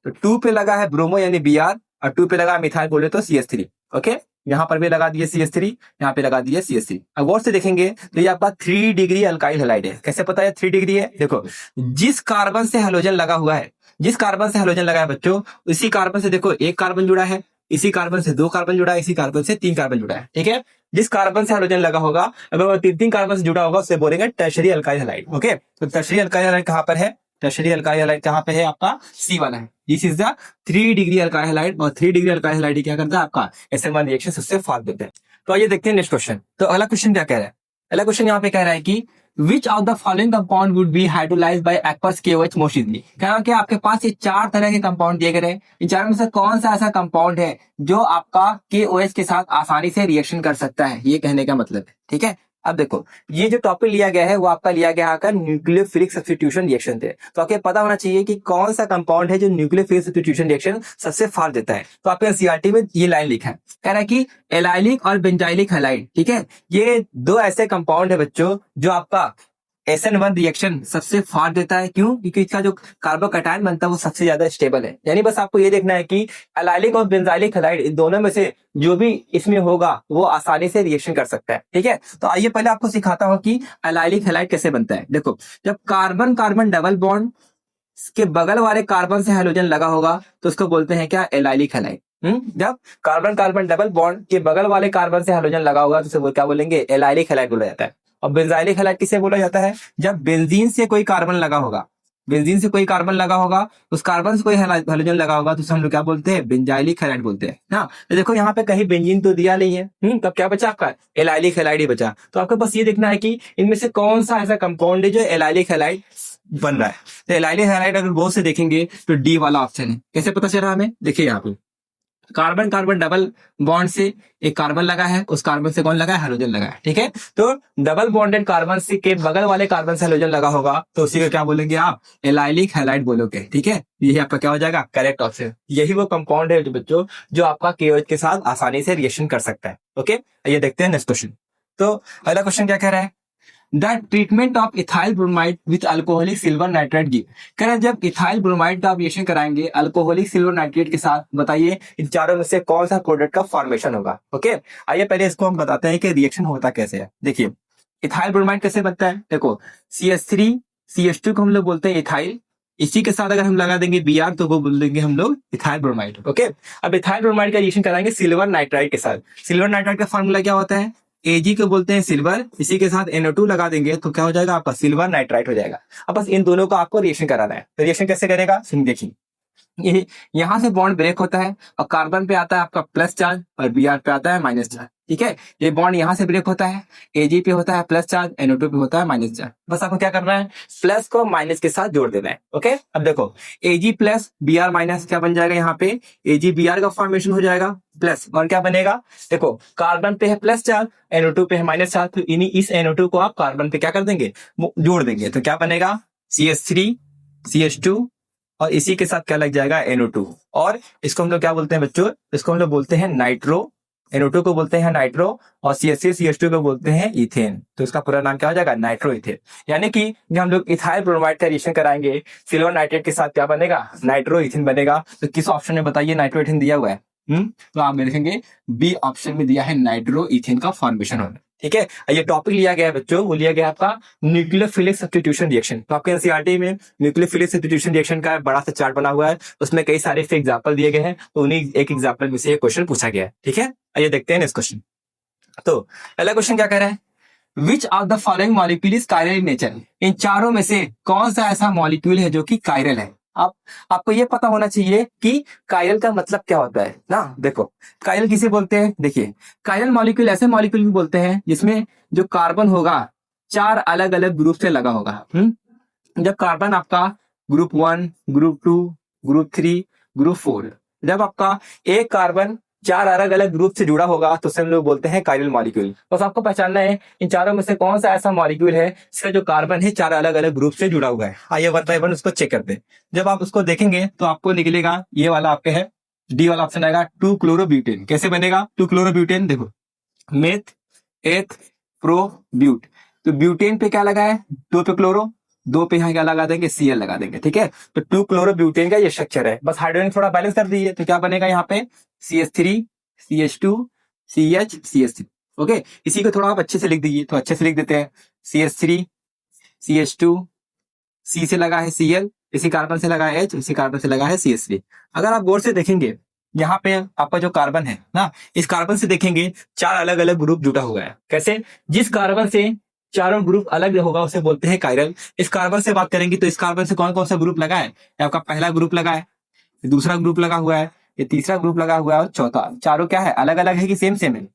तो 2 पे लगा है ब्रोमो यानी Br और 2 पे लगा मिथाइल बोले तो CH3, ओके। यहाँ पर भी लगा दिए CH3, यहाँ पे लगा दिए CH3। अब गौर से देखेंगे तो ये आपका 3 डिग्री अल्काइल हैलाइड है। कैसे पता है 3 डिग्री है, देखो जिस कार्बन से हैलोजन लगा हुआ है, जिस कार्बन से हैलोजन लगा है बच्चों, इसी कार्बन से देखो 1 कार्बन जुड़ा है, इसी कार्बन से 2 कार्बन जुड़ा है, इसी कार्बन से 3 कार्बन जुड़ा है, ठीक है। जिस कार्बन से हैलोजन लगा होगा अगर वो 3 कार्बन से जुड़ा होगा उसे बोलेंगे टर्शियरी अल्काइल हैलाइड, ओके। तो टर्शियरी अल्काइल हैलाइड कहाँ पर है, टर्शियरी अल्काइल हैलाइड कहाँ पे है, आपका सी वाला है। This is the 3 degree alkyl halide, और 3 डिग्री अल्काइल हैलाइड क्या करता है, आपका SN1 रिएक्शन सबसे फास्ट देते हैं। तो आइए देखते हैं नेक्स्ट क्वेश्चन। तो अगला क्वेश्चन क्या कह रहा है, अगला क्वेश्चन यहाँ पे कह रहा है कि which of the following compound would be hydrolysed bye aqueous KOH most easily. कह रहा है कि आपके पास ये 4 तरह के कंपाउंड दिए गए हैं, इन चारों में से कौन सा ऐसा कंपाउंड है जो आपका KOH के साथ आसानी से रिएक्शन कर सकता है, ये कहने का मतलब है, ठीक है। अब देखो, ये जो टॉपिक लिया गया है वो आपका लिया गया है न्यूक्लियोफिलिक सब्स्टिट्यूशन रिएक्शन थे। तो आपको पता होना चाहिए कि कौन सा कंपाउंड है जो न्यूक्लियोफिलिक सब्स्टिट्यूशन रिएक्शन सबसे फास्ट देता है। तो आपके एनसीईआरटी में ये लाइन लिखा है, कह रहा है कि एलाइलिक और बेंजाइलिक हैलाइड, ठीक है, ये दो ऐसे कंपाउंड है बच्चों जो आपका SN1 रिएक्शन सबसे फास्ट देता है। क्यों? क्योंकि इसका जो कार्बोकैटायन बनता है वो सबसे ज्यादा स्टेबल है। यानी बस आपको ये देखना है कि एलाइलिक और बेंजाइलिक हैलाइड इन दोनों में से जो भी इसमें होगा वो आसानी से रिएक्शन कर सकता है, ठीक है। तो आइए पहले आपको सिखाता हूं कि एलाइलिक हैलाइड कैसे बनता है। देखो, जब कार्बन कार्बन डबल बॉन्ड के बगल वाले कार्बन से हाइड्रोजन लगा होगा तो उसको बोलते हैं क्या? Allylic halide. जब कार्बन कार्बन डबल बॉन्ड के बगल वाले कार्बन से हाइड्रोजन लगा होगा तो उसे क्या बोलेंगे? एलाइलिक हैलाइड बोला जाता है। और बेंजाइलिक हैलाइड किसे बोला जाता है? जब बेंजीन से कोई कार्बन लगा होगा, बेंजीन से कोई कार्बन लगा होगा, उस कार्बन से कोई हाइड्रोजन लगा होगा तो हम लोग क्या बोलते हैं? बेंजाइलिक हैलाइड बोलते हैं ना। तो देखो यहाँ पे कहीं बेंजीन तो दिया नहीं है, तब क्या बचा आपका? एलाइलिक हैलाइड ही बचा। तो आपको बस ये देखना है कि इनमें से कौन सा ऐसा कंपाउंड है जो एलाइलिक हैलाइड बन रहा है। तो एलाइलिक हैलाइड अगर बहुत से देखेंगे तो डी वाला ऑप्शन है। कैसे पता चला हमें? देखिए यहाँ पे कार्बन कार्बन डबल बॉन्ड से एक कार्बन लगा है, उस कार्बन से कौन लगा है? हाइड्रोजन लगा है, ठीक है। तो डबल बॉन्डेड कार्बन से के बगल वाले कार्बन से हाइड्रोजन लगा होगा तो उसी को क्या बोलेंगे आप? एलाइलिक हैलाइड बोलोगे, ठीक है। यही आपका क्या हो जाएगा? Correct option. यही वो कंपाउंड है जो बच्चों जो आपका KOH के साथ आसानी से रिएक्शन कर सकता है। ओके, ये देखते हैं नेक्स्ट क्वेश्चन। तो अगला क्वेश्चन क्या कह रहा है? The treatment of ethyl bromide with alcoholic silver nitrate give. कह रहे हैं जब इथाइल ब्रोमाइड का रिएक्शन कराएंगे अल्कोहलिक सिल्वर नाइट्रेट के साथ, बताइए इन चारों में से कौन सा प्रोडक्ट का फॉर्मेशन होगा। ओके, आइए पहले इसको हम बताते हैं कि रिएक्शन होता कैसे है। देखिए इथाइल ब्रोमाइड कैसे बनता है। देखो CH3 CH2 को हम लोग बोलते हैं इथाइल, इसी के साथ अगर हम लगा देंगे Br तो वो बोल देंगे हम लोग इथाइल ब्रोमाइड। ओके, अब इथाइल ब्रोमाइड का रिएक्शन कराएंगे सिल्वर नाइट्राइड के साथ। सिल्वर नाइट्राइड का फॉर्मूला क्या होता है? Ag को बोलते हैं सिल्वर, इसी के साथ NO2 लगा देंगे तो क्या हो जाएगा आपका? सिल्वर नाइट्राइट हो जाएगा। अब बस इन दोनों को आपको रिएक्शन कराना है। तो रिएक्शन कैसे करेगा? देखिए ये यहाँ से बॉन्ड ब्रेक होता है और कार्बन पे आता है आपका प्लस चार्ज और Br पे आता है माइनस चार्ज, ठीक है। ये बॉन्ड यहाँ से ब्रेक होता है, Ag पे होता है प्लस चार्ज, NO2 पे होता है माइनस चार्ज। बस आपको क्या करना है? प्लस को माइनस के साथ जोड़ देना है। ओके, अब देखो Ag प्लस Br माइनस क्या बन जाएगा? यहाँ पे Ag Br का फॉर्मेशन हो जाएगा प्लस, और क्या बनेगा? देखो कार्बन पे है प्लस चार्ज, NO2 पे है माइनस चार्ज, तो इस NO2 को आप कार्बन पे क्या कर देंगे? जोड़ देंगे। तो क्या बनेगा? CH3 CH2 और इसी के साथ क्या लग जाएगा? NO2। और इसको हम लोग क्या बोलते हैं बच्चों? इसको हम लोग बोलते हैं नाइट्रो। NO2 को बोलते हैं नाइट्रो और CH3 CH2 को बोलते हैं इथेन। तो इसका पूरा नाम क्या हो जाएगा? Nitro ethane. यानी कि जब हम लोग इथाइल ब्रोमाइड का रिएक्शन कराएंगे सिल्वर नाइट्रेट के साथ क्या बनेगा? नाइट्रो इथेन बनेगा। तो किस ऑप्शन में बताइए नाइट्रो इथेन दिया हुआ है? तो आप देखेंगे बी ऑप्शन में दिया है नाइट्रो इथेन का फॉर्मेशन होना, ठीक है। ये टॉपिक लिया गया है बच्चों, वो लिया गया आपका न्यूक्लियोफिलिक सब्स्टिट्यूशन रिएक्शन। तो आपके एनसीईआरटी में न्यूक्लियोफिलिक सब्स्टिट्यूशन रिएक्शन का बड़ा सा चार्ट बना हुआ है, उसमें कई सारे एग्जाम्पल दिए गए हैं, तो उन्हीं एक एग्जाम्पल में से क्वेश्चन पूछा गया है, ठीक है। आइए देखते हैं नेक्स्ट क्वेश्चन। तो पहला क्वेश्चन क्या कह रहा है? Which of the following molecule is chiral in nature. इन चारों में से कौन सा ऐसा मॉलिक्यूल है जो कि कायरल है। आपको ये पता होना चाहिए कि कायरल का मतलब क्या होता है ना। देखो कायरल किसे बोलते हैं? देखिए कायरल मॉलिक्यूल ऐसे मॉलिक्यूल भी बोलते हैं जिसमें जो कार्बन होगा 4 अलग अलग ग्रुप से लगा होगा। जब कार्बन आपका ग्रुप 1, ग्रुप 2, ग्रुप 3, ग्रुप 4, जब आपका एक कार्बन 4 अलग अलग ग्रुप से जुड़ा होगा तो उसे हम लोग बोलते हैं कायरल मॉलिक्यूल। बस आपको पहचानना है इन चारों में से कौन सा ऐसा मॉलिक्यूल है जिसका जो कार्बन है 4 अलग अलग ग्रुप से जुड़ा हुआ है। आइए वन बाय वन उसको चेक करते हैं। जब आप उसको देखेंगे तो आपको निकलेगा ये वाला आपके है डी वाला ऑप्शन आएगा 2 क्लोरोब्यूटेन। कैसे बनेगा 2 क्लोरोब्यूटेन? देखो मेथ एथ प्रो ब्यूट, तो ब्यूटेन पे क्या लगा है? 2 पे क्लोरो, 2 पे यहाँ क्या लगा देंगे? Cl लगा देंगे, ठीक है। तो 2 क्लोरोब्यूटेन का ये स्ट्रक्चर है। बस हाइड्रोजन थोड़ा बैलेंस कर दीजिए तो क्या बनेगा यहाँ पे? CH3 CH2 CH CH3। Okay, इसी को थोड़ा आप अच्छे से लिख दीजिए, तो अच्छे से लिख देते हैं CH3 CH2 C से लगा है Cl, इसी कार्बन से लगा है H, इसी कार्बन से लगा है CH3। अगर आप गौर से देखेंगे यहाँ पे आपका जो कार्बन है ना, इस कार्बन से देखेंगे 4 अलग अलग ग्रुप जुड़ा हुआ है। कैसे? जिस कार्बन से चारों ग्रुप अलग होगा उसे बोलते हैं कायरल। इस कार्बन से बात करेंगे तो इस कार्बन से कौन कौन सा ग्रुप लगा है? आपका पहला ग्रुप लगा है, दूसरा ग्रुप लगा हुआ है, ये तीसरा ग्रुप लगा हुआ है और चौथा। चारों क्या है? अलग अलग है कि सेम सेम है?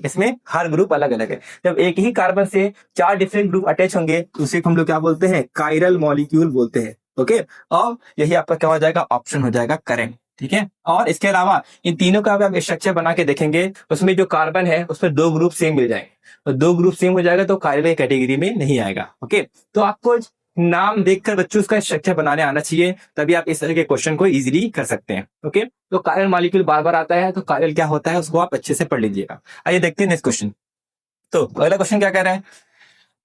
इसमें हर ग्रुप अलग अलग है। जब एक ही कार्बन से 4 डिफरेंट ग्रुप अटैच होंगे तो उसे हम लोग क्या बोलते हैं? कायरल मॉलिक्यूल बोलते हैं। ओके, और यही आपका क्या हो जाएगा? ऑप्शन हो जाएगा करेक्ट, ठीक है। और इसके अलावा इन तीनों का आप स्ट्रक्चर बना के देखेंगे, उसमें जो कार्बन है उसमें दो ग्रुप सेम मिल जाएंगे, और दो ग्रुप सेम हो जाएगा तो कार्बन कैटेगरी में नहीं आएगा। ओके, तो आपको नाम देखकर बच्चों उसका स्ट्रक्चर बनाने आना चाहिए, तभी आप इस तरह के क्वेश्चन को इजीली कर सकते हैं। ओके, तो कायरल मॉलिक्यूल बार बार आता है, तो कायरल क्या होता है उसको आप अच्छे से पढ़ लीजिएगा। आइए देखते हैं नेक्स्ट क्वेश्चन। तो अगला क्वेश्चन क्या कह रहा है,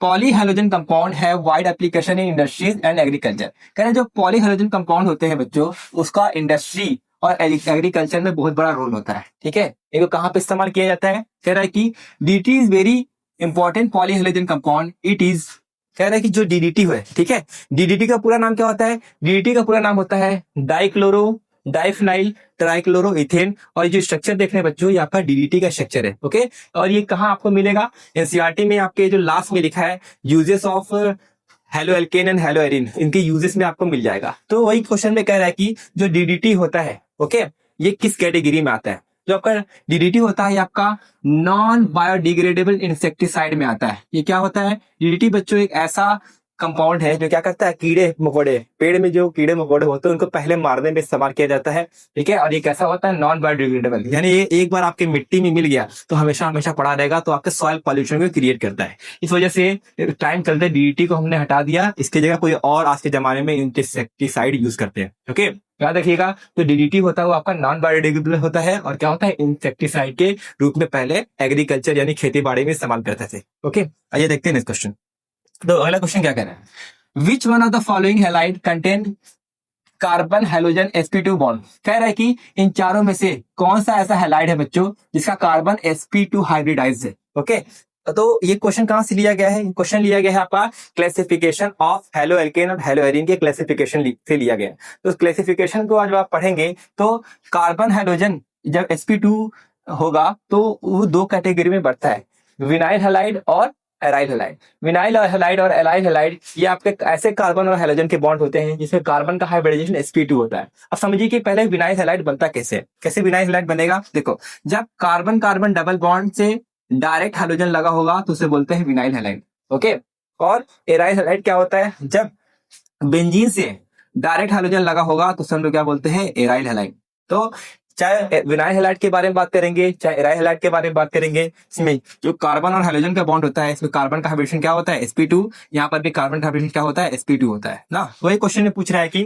पॉलीहेलोजन कंपाउंड है wide application in industries and agriculture. कह रहे हैं जो पॉलीहेलोजन कंपाउंड होते हैं बच्चों, उसका इंडस्ट्री और एग्रीकल्चर में बहुत बड़ा रोल होता है। ठीक है, इनको कहाँ पे इस्तेमाल किया जाता है, कह रहा है कि DDT is very important polyhalogen compound, it is, कह रहा है कि जो डीडीटी है, ठीक है, डीडीटी का पूरा नाम क्या होता है, डीडीटी का पूरा नाम होता है डाइक्लोरो डाइफिनाइल ट्राइक्लोरो इथेन, और ये जो स्ट्रक्चर देख रहे हैं बच्चों, ये आपका डीडीटी का स्ट्रक्चर है। ओके, और ये कहाँ आपको मिलेगा, एनसीईआरटी में आपके जो लास्ट में लिखा है uses of halo alkane and hello Erin, इनके यूजेस में आपको मिल जाएगा। तो वही क्वेश्चन में कह रहा है कि जो डीडीटी होता है, ओके, ये किस कैटेगरी में आता है। जो आपका डीडीटी होता है ये आपका नॉन बायोडिग्रेडेबल इंसेक्टिसाइड में आता है। ये क्या होता है, डीडीटी बच्चों एक ऐसा कंपाउंड है जो क्या करता है, कीड़े मकोड़े, पेड़ में जो कीड़े मकोड़े होते हैं उनको पहले मारने में इस्तेमाल किया जाता है। ठीक है, और ये कैसा होता है, नॉन बायोडिग्रेडेबल, यानी ये एक बार आपके मिट्टी में मिल गया तो हमेशा हमेशा पड़ा रहेगा, तो आपके सॉइल पॉल्यूशन को क्रिएट करता है। इस वजह से टाइम चलते डीडीटी को हमने हटा दिया, इसकी जगह कोई और आज के जमाने में इंसेक्टिसाइड यूज करते हैं। ओके, याद रखिएगा, तो डीडीटी होता है वो आपका नॉन बायोडिग्रेडेबल होता है, और क्या होता है, इंसेक्टिसाइड के रूप में पहले एग्रीकल्चर यानी खेती बाड़ी में इस्तेमाल करते थे। ओके, आइए देखते हैं नेक्स्ट क्वेश्चन। तो अगला क्वेश्चन क्या कह रहा है, which one of the following halide contain carbon halogen sp2 bond. कह रहा है कि इन चारों में से कौन सा ऐसा हैलाइड है बच्चों जिसका कार्बन sp2 हाइब्रिडाइज है। ओके, तो ये क्वेश्चन कहां से लिया गया है, क्वेश्चन लिया गया है आपका क्लासिफिकेशन ऑफ हेलो एल्केन और हेलो एरिन के क्लासिफिकेशन से लिया गया है। तो उस क्लासिफिकेशन को आज आप पढ़ेंगे तो कार्बन हेलोजन जब sp2 होगा तो वो दो कैटेगरी में बढ़ता है, विनाइल हैलाइड और एराइल हैलाइड। विनाइल हैलाइड और एराइल हैलाइड ये आपके ऐसे कार्बन और हेलोजन के बॉन्ड होते हैं जिसमें कार्बन का हाइब्रिडाइजेशन sp2 होता है। अब समझिए कि पहले विनाइल हैलाइड बनता कैसे विनाइल हैलाइड बनेगा। देखो, जब कार्बन कार्बन डबल बॉन्ड से डायरेक्ट हेलोजन लगा होगा तो उसे बोलते हैं विनाइल हैलाइड। ओके, और एराइल हैलाइड क्या होता है, जब बेंजीन से डायरेक्ट हेलोजन लगा होगा तो उसे हम लोग क्या बोलते हैं, एराइल हैलाइड। तो चाहे विनाइल हैलाइड के बारे में बात करेंगे चाहे एराइल हैलाइड के बारे में बात करेंगे, इसमें जो कार्बन और हेलोजन का बॉन्ड होता है इसमें कार्बन का हाइब्रिडेशन क्या होता है, sp2। यहाँ पर भी कार्बन का हाइब्रिडेशन क्या होता है, sp2 होता है ना। वही क्वेश्चन में पूछ रहा है कि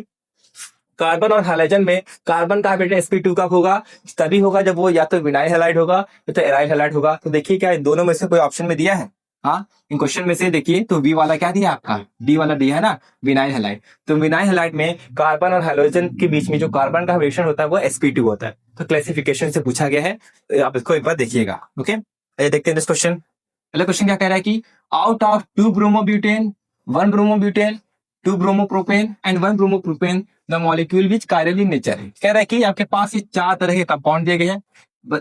कार्बन और हेलोजन में कार्बन का हाइब्रिडेशन sp2 कब होगा, तभी होगा जब वो या तो विनाइल हैलाइड होगा या तो एराइल हैलाइड होगा। तो देखिए क्या इन दोनों में से कोई ऑप्शन में दिया है, हाँ, इन क्वेश्चन में से देखिए तो बी वाला क्या दिया आपका, डी वाला दिया है ना, विनाइल हैलाइड। तो विनाइल हैलाइड में कार्बन और हेलोजन के बीच में जो कार्बन का हाइब्रिडेशन होता है वो sp2 होता है। तो क्लासिफिकेशन से पूछा गया है, तो आप इसको एक बार देखिएगा। ओके, देखते हैं नेक्स्ट क्वेश्चन। अगला क्वेश्चन क्या कह रहा है कि out of 2 bromobutane 1 bromobutane 2 bromopropane and 1 bromopropane the molecule which chiral in nature है। कह रहा है कि आपके पास ये 4 तरह के कंपाउंड दिए गए हैं,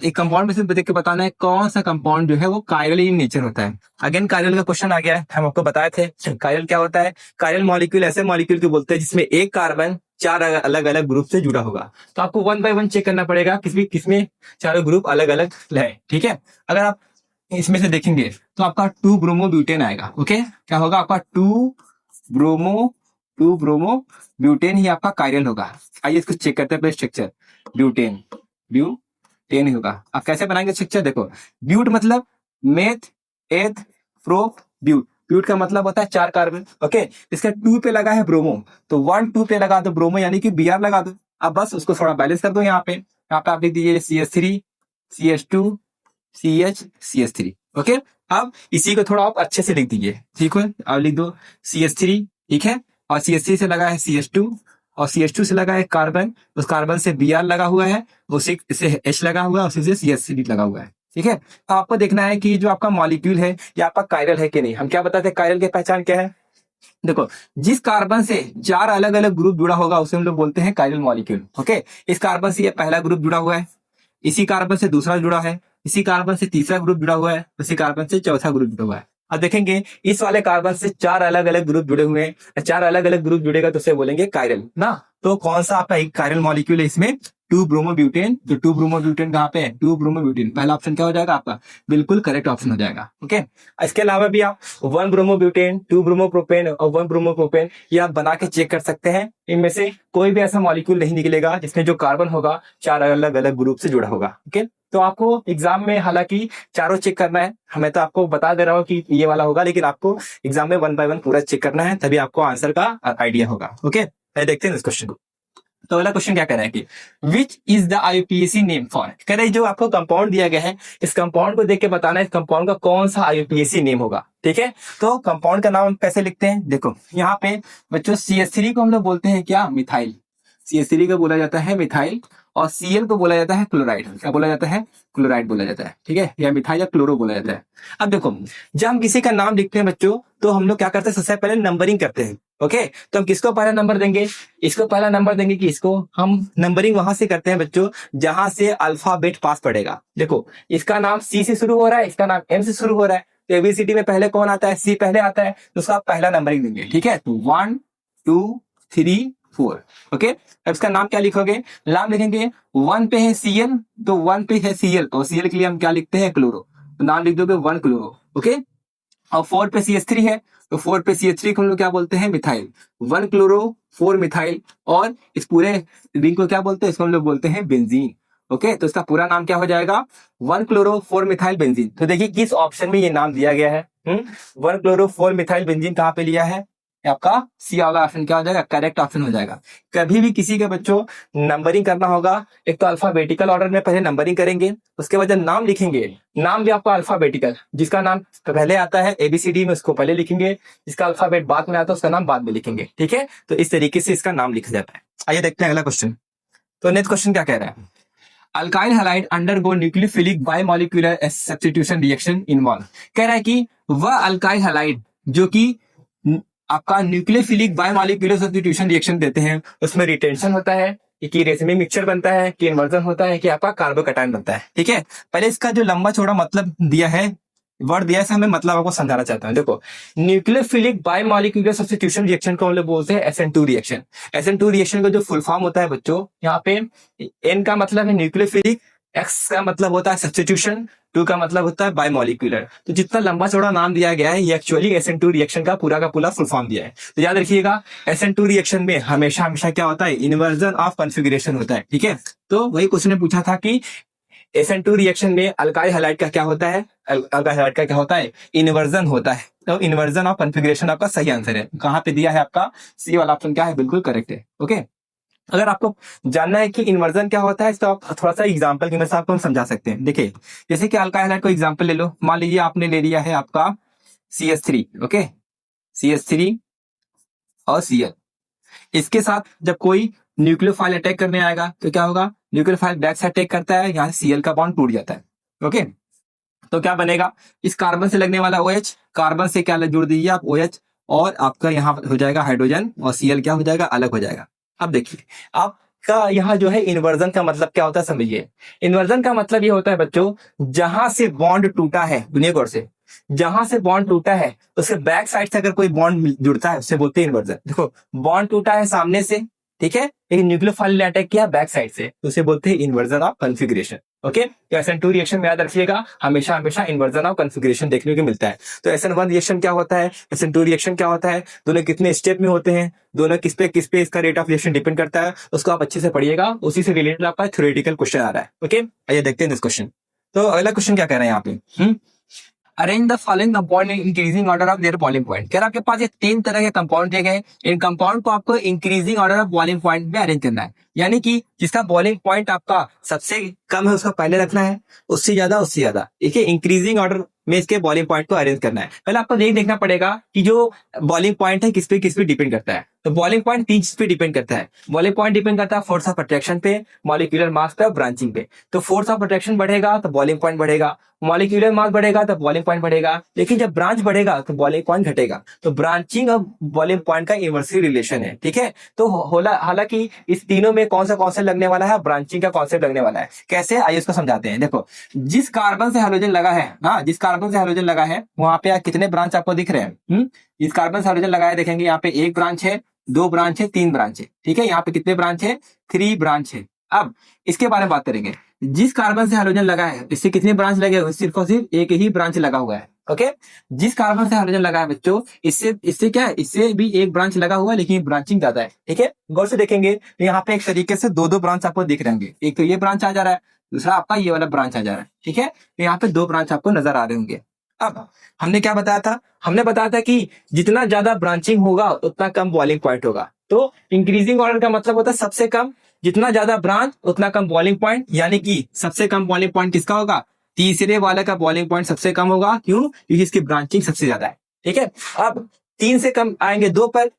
एक कंपाउंड में से देख के बताना है कौन सा कंपाउंड जो है वो कायरल इन नेचर होता है। अगेन कायरल का क्वेश्चन आ गया है, हम आपको बताए थे कायरल क्या होता है। कायरल मॉलिक्यूल ऐसे मॉलिक्यूल को बोलते हैं जिसमें एक कार्बन 4 अलग अलग ग्रुप से जुड़ा होगा। तो आपको 1 बाय 1 चेक करना पड़ेगा किसमें चारों ग्रुप अलग अलग है। ठीक है, अगर आप इसमें से देखेंगे तो आपका 2 ब्रोमोब्यूटेन आएगा। ओके, क्या होगा आपका 2 ब्रोमोब्यूटेन ही आपका कायरल होगा। आइए इसको चेक करते हैं स्ट्रक्चर, ब्यूटेन ही होगा। आप कैसे बनाएंगे स्ट्रक्चर, देखो, ब्यूट मतलब मेथ एथ प्रो ब्यूट का मतलब होता है 4 कार्बन। ओके, इसका 2 पे लगा है ब्रोमो, तो 1 2 पे लगा दो ब्रोमो यानी कि Br लगा दो। अब बस उसको थोड़ा बैलेंस कर दो, यहाँ पे आप लिख दीजिए CH3 CH2 CH CH3। Okay, अब इसी को थोड़ा आप अच्छे से लिख दीजिए, ठीक है, अब लिख दो CH3, ठीक है, और CH3 से लगा है CH2 और CH2 से लगा है कार्बन, उस कार्बन से Br लगा हुआ है, उसी से H लगा हुआ है, उसी से CH3 लगा हुआ है। ठीक है, तो आपको देखना है कि जो आपका मॉलिक्यूल है ये आपका कायरल है कि नहीं। हम क्या बताते हैं कायरल की पहचान क्या है, देखो, जिस कार्बन से 4 अलग अलग ग्रुप जुड़ा होगा उसे हम लोग बोलते हैं कायरल मॉलिक्यूल। ओके, इस कार्बन से ये पहला ग्रुप जुड़ा हुआ है, इसी कार्बन से दूसरा जुड़ा है, इसी कार्बन से तीसरा ग्रुप जुड़ा हुआ है, इसी कार्बन से चौथा ग्रुप जुड़ा हुआ है। अब देखेंगे इस वाले कार्बन से 4 अलग अलग ग्रुप जुड़े हुए हैं, 4 अलग अलग ग्रुप जुड़ेगा तो उसे बोलेंगे कायरल ना। तो कौन सा आपका एक कायरल मॉलिक्यूल है इसमें, टू ब्रोमोब्यूटेन। तो टू ब्रोमोब्यूटेन कहाँ पे है? टू ब्रोमोब्यूटेन, पहला ऑप्शन क्या हो जाएगा आपका? बिल्कुल करेक्ट ऑप्शन हो जाएगा। ओके, इसके अलावा भी आप वन ब्रोमोब्यूटेन, टू ब्रोमोप्रोपेन और वन ब्रोमोप्रोपेन ये आप बना के चेक कर सकते हैं। इनमें से कोई भी ऐसा मॉलिक्यूल नहीं निकलेगा जिसमें जो कार्बन होगा चार अलग अलग ग्रुप से जुड़ा होगा। ओके, तो आपको एग्जाम में हालांकि चारों चेक करना है, हमें तो आपको बता दे रहा हूँ कि ये वाला होगा, लेकिन आपको एग्जाम में वन बाय वन पूरा चेक करना है, तभी आपको आंसर का आइडिया होगा। ओके, देखते हैं इस क्वेश्चन को। तो अगला क्वेश्चन क्या कह रहा है कि which is the IUPAC name for, कह रहे जो आपको कंपाउंड दिया गया है इस कंपाउंड को देख के बताना है इस कंपाउंड का कौन सा आईयूपीएसी नेम होगा। ठीक है, तो कंपाउंड का नाम हम कैसे लिखते हैं? देखो यहाँ पे बच्चों CH3 को हम लोग बोलते हैं क्या? मिथाइल। CH3 को बोला जाता है मिथाइल और Cl को बोला जाता है क्लोराइड। क्या बोला जाता है? क्लोराइड बोला जाता है। ठीक है, या मिथाइल या क्लोरो बोला जाता है। अब देखो जब हम किसी का नाम लिखते हैं बच्चों तो हम लोग क्या करते हैं? सबसे पहले नंबरिंग करते हैं। ओके, तो हम किसको पहला नंबर देंगे? इसको पहला नंबर देंगे कि इसको हम नंबरिंग वहां से करते हैं बच्चों जहां से अल्फाबेट पास पड़ेगा। देखो इसका नाम C से शुरू हो रहा है, इसका नाम M से शुरू हो रहा है, तो एबीसीडी में पहले कौन आता है? C पहले आता है, तो उसका पहला नंबरिंग देंगे। ठीक है, तो 1 2 3 4। ओके, अब इसका नाम क्या लिखोगे? नाम लिखेंगे 1 पे है Cl, तो 1 पे है Cl और Cl के लिए हम क्या लिखते हैं? क्लोरो, तो नाम लिख दोगे 1 क्लोरो। ओके, और 4 पे CH3 है, तो 4 पे CH3 को हम लोग क्या बोलते हैं? मिथाइल। 1 क्लोरो 4 मिथाइल, और इस पूरे रिंग को क्या बोलते हैं? इसको हम लोग बोलते हैं बेंजीन। ओके, तो इसका पूरा नाम क्या हो जाएगा? 1 क्लोरो 4 मिथाइल बेंजीन। तो देखिए किस ऑप्शन में ये नाम दिया गया है। 1 क्लोरो 4 मिथाइल बेंजीन कहाँ पे लिया है? आपका सी वाला ऑप्शन क्या हो जाएगा? करेक्ट ऑप्शन हो जाएगा। कभी भी किसी के बच्चों नंबरिंग करना होगा, एक तो अल्फाबेटिकल ऑर्डर में पहले नंबरिंग करेंगे, उसके बाद जब नाम लिखेंगे, नाम भी आपका अल्फाबेटिकल, जिसका नाम पहले आता है एबीसीडी में उसको पहले लिखेंगे, जिसका अल्फाबेट बाद में आता है उसका नाम बाद में लिखेंगे। ठीक है, तो इस तरीके से इसका नाम लिखा जाता है। आइए देखते हैं अगला क्वेश्चन। तो नेक्स्ट क्वेश्चन क्या कह रहा है? Alkyl halide undergo nucleophilic bimolecular substitution reaction involve. कह रहा है कि वह अल्काइल हैलाइड जो कि आपका न्यूक्लियोफिलिक बायमॉलिक्यूलर सब्स्टिट्यूशन रिएक्शन देते हैं, उसमें रिटेंशन होता है कि रेजमिक मिक्सचर बनता है कि इन्वर्जन होता है कि आपका कार्बोकैटायन बनता है। ठीक है, पहले इसका जो लंबा चौड़ा मतलब दिया है, वर्ड दिया है, हमें मतलब आपको समझाना चाहता हूं। देखो न्यूक्लियोफिलिक बायमॉलिक्यूलर सब्स्टिट्यूशन रिएक्शन को हम लोग बोलते हैं SN2 रिएक्शन। SN2 रिएक्शन का जो फुल फॉर्म होता है बच्चों, यहाँ पे N का मतलब है न्यूक्लियोफिलिक, X का मतलब होता है सब्स्टिट्यूशन, 2 का मतलब होता है बायमॉलिक्यूलर। तो जितना लंबा चौड़ा नाम दिया गया है ये एक्चुअली SN2 रिएक्शन का पूरा फुल फॉर्म दिया है। तो याद रखिएगा SN2 रिएक्शन में हमेशा हमेशा क्या होता है? इन्वर्जन ऑफ कॉन्फ़िगरेशन होता है। ठीक है, तो वही क्वेश्चन ने पूछा था कि SN2 रिएक्शन में अल्काइल हैलाइड का क्या होता है? अल्काइल हैलाइड का क्या होता है? इन्वर्जन होता है। तो इन्वर्जन ऑफ कॉन्फ़िगरेशन आपका सही आंसर है। कहां पे दिया है आपका? सी वाला ऑप्शन क्या है? बिल्कुल करेक्ट है। ओके, अगर आपको जानना है कि इन्वर्जन क्या होता है तो आप थोड़ा सा एग्जांपल की मदद से आपको हम समझा सकते हैं। देखिए जैसे कि अल्काइल हैलाइड को एग्जांपल ले लो, मान लीजिए आपने ले लिया है आपका CH3। ओके, CH3 और Cl, इसके साथ जब कोई न्यूक्लियोफाइल अटैक करने आएगा तो क्या होगा? न्यूक्लियोफाइल बैक से अटैक करता है, यहाँ से Cl का बॉन्ड टूट जाता है। ओके, तो क्या बनेगा? इस कार्बन से लगने वाला OH, कार्बन से क्या जुड़ दीजिए आप? OH, और आपका यहाँ हो जाएगा हाइड्रोजन, और Cl क्या हो जाएगा? अलग हो जाएगा। अब देखिए आपका यहाँ जो है इन्वर्जन का मतलब क्या होता है समझिए। इन्वर्जन का मतलब ये होता है बच्चों, जहां से बॉन्ड टूटा है, दुनिया गौर से, जहां से बॉन्ड टूटा है उसके बैक साइड से अगर कोई बॉन्ड जुड़ता है उससे बोलते हैं इन्वर्जन। देखो बॉन्ड टूटा है सामने से, ठीक है, लेकिन न्यूक्लियोफाइल ने अटैक किया बैक साइड से, तो उसे बोलते हैं इन्वर्जन ऑफ कॉन्फ़िगरेशन। ओके, तो SN2 रिएक्शन में याद रखिएगा हमेशा हमेशा इन्वर्जन ऑफ कॉन्फ़िगरेशन देखने को मिलता है। तो SN1 रिएक्शन क्या होता है, SN2 रिएक्शन क्या होता है, दोनों कितने स्टेप में होते हैं, दोनों किस पे इसका रेट ऑफ रिएक्शन डिपेंड करता है, उसको आप अच्छे से पढ़िएगा, उसी से रिलेटेड आपका थ्योरेटिकल क्वेश्चन आ रहा है। ओके, आइए देखते हैं इस क्वेश्चन। तो अगला क्वेश्चन क्या कह रहे हैं यहाँ पे? Arrange the following compound in increasing order of their boiling point. कह रहा आपके पास ये 3 तरह के कंपाउंड दिए गए, इन कंपाउंड को आपको increasing order of boiling point में अरेंज करना है, यानी कि जिसका बॉइलिंग पॉइंट आपका सबसे कम है उसका पहले रखना है, उससे ज्यादा। देखिए इंक्रीजिंग ऑर्डर में इसके बॉइलिंग पॉइंट को अरेंज करना है। पहले आपको देखना पड़ेगा कि जो बॉइलिंग पॉइंट है किस पे डिपेंड करता है। तो बॉइलिंग पॉइंट 3 चीज पे डिपेंड करता है। बॉइलिंग पॉइंट डिपेंड करता है फोर्स ऑफ अट्रैक्शन पे, मॉलिक्यूलर मास पे और ब्रांचिंग पे। तो फोर्स ऑफ अट्रैक्शन बढ़ेगा तो बॉइलिंग पॉइंट बढ़ेगा, मॉलिक्यूलर मास बढ़ेगा तो बॉइलिंग पॉइंट बढ़ेगा, लेकिन जब ब्रांच बढ़ेगा तो बॉइलिंग पॉइंट घटेगा। तो ब्रांचिंग और बॉइलिंग पॉइंट का इनवर्सली रिलेशन है। ठीक है, तो हालांकि इस तीनों में कौन सा कॉन्सेप्ट लगने वाला है? ब्रांचिंग का कॉन्सेप्ट लगने वाला है। कैसे, आइए इसको समझाते हैं। देखो जिस कार्बन से हाइड्रोजन लगा है, हाँ जिस कार्बन से हाइड्रोजन लगा है वहां पे कितने ब्रांच आपको दिख रहे हैं? इस कार्बन से हाइड्रोजन लगा है, देखेंगे यहाँ पे 1 ब्रांच है, 2 ब्रांच है, 3 ब्रांच है। ठीक है, यहाँ पे कितने ब्रांच है? 3 ब्रांच है। अब इसके बारे में बात करेंगे। जिस कार्बन से हाइड्रोजन लगा है इससे कितने ब्रांच लगे हुए? सिर्फ और सिर्फ एक ही ब्रांच लगा हुआ है। ओके, जिस कार्बन से हाइड्रोजन लगा है बच्चों, इससे इससे क्या है, इससे भी एक ब्रांच लगा हुआ है लेकिन ब्रांचिंग ज्यादा है। ठीक है, गौर से देखेंगे तो यहाँ पे एक तरीके से दो ब्रांच आपको दिख रहे होंगे। एक तो ये ब्रांच आ जा रहा है, दूसरा आपका ये वाला ब्रांच आ जा रहा है। ठीक है, तो यहाँ पे 2 ब्रांच आपको नजर आ रहे होंगे। अब हमने क्या बताया था? हमने बताया था कि जितना ज्यादा ब्रांचिंग होगा उतना कम बॉइलिंग पॉइंट होगा। तो इंक्रीजिंग ऑर्डर का मतलब होता है सबसे कम, जितना ज्यादा ब्रांच उतना कम बॉइलिंग पॉइंट, यानी कि सबसे कम बॉइलिंग पॉइंट किसका होगा? तीसरे वाले का बॉइलिंग पॉइंट सबसे कम होगा। क्यों? क्योंकि इसकी ब्रांचिंग सबसे ज्यादा है। ठीक है, अब 3 से कम आएंगे 2 पर,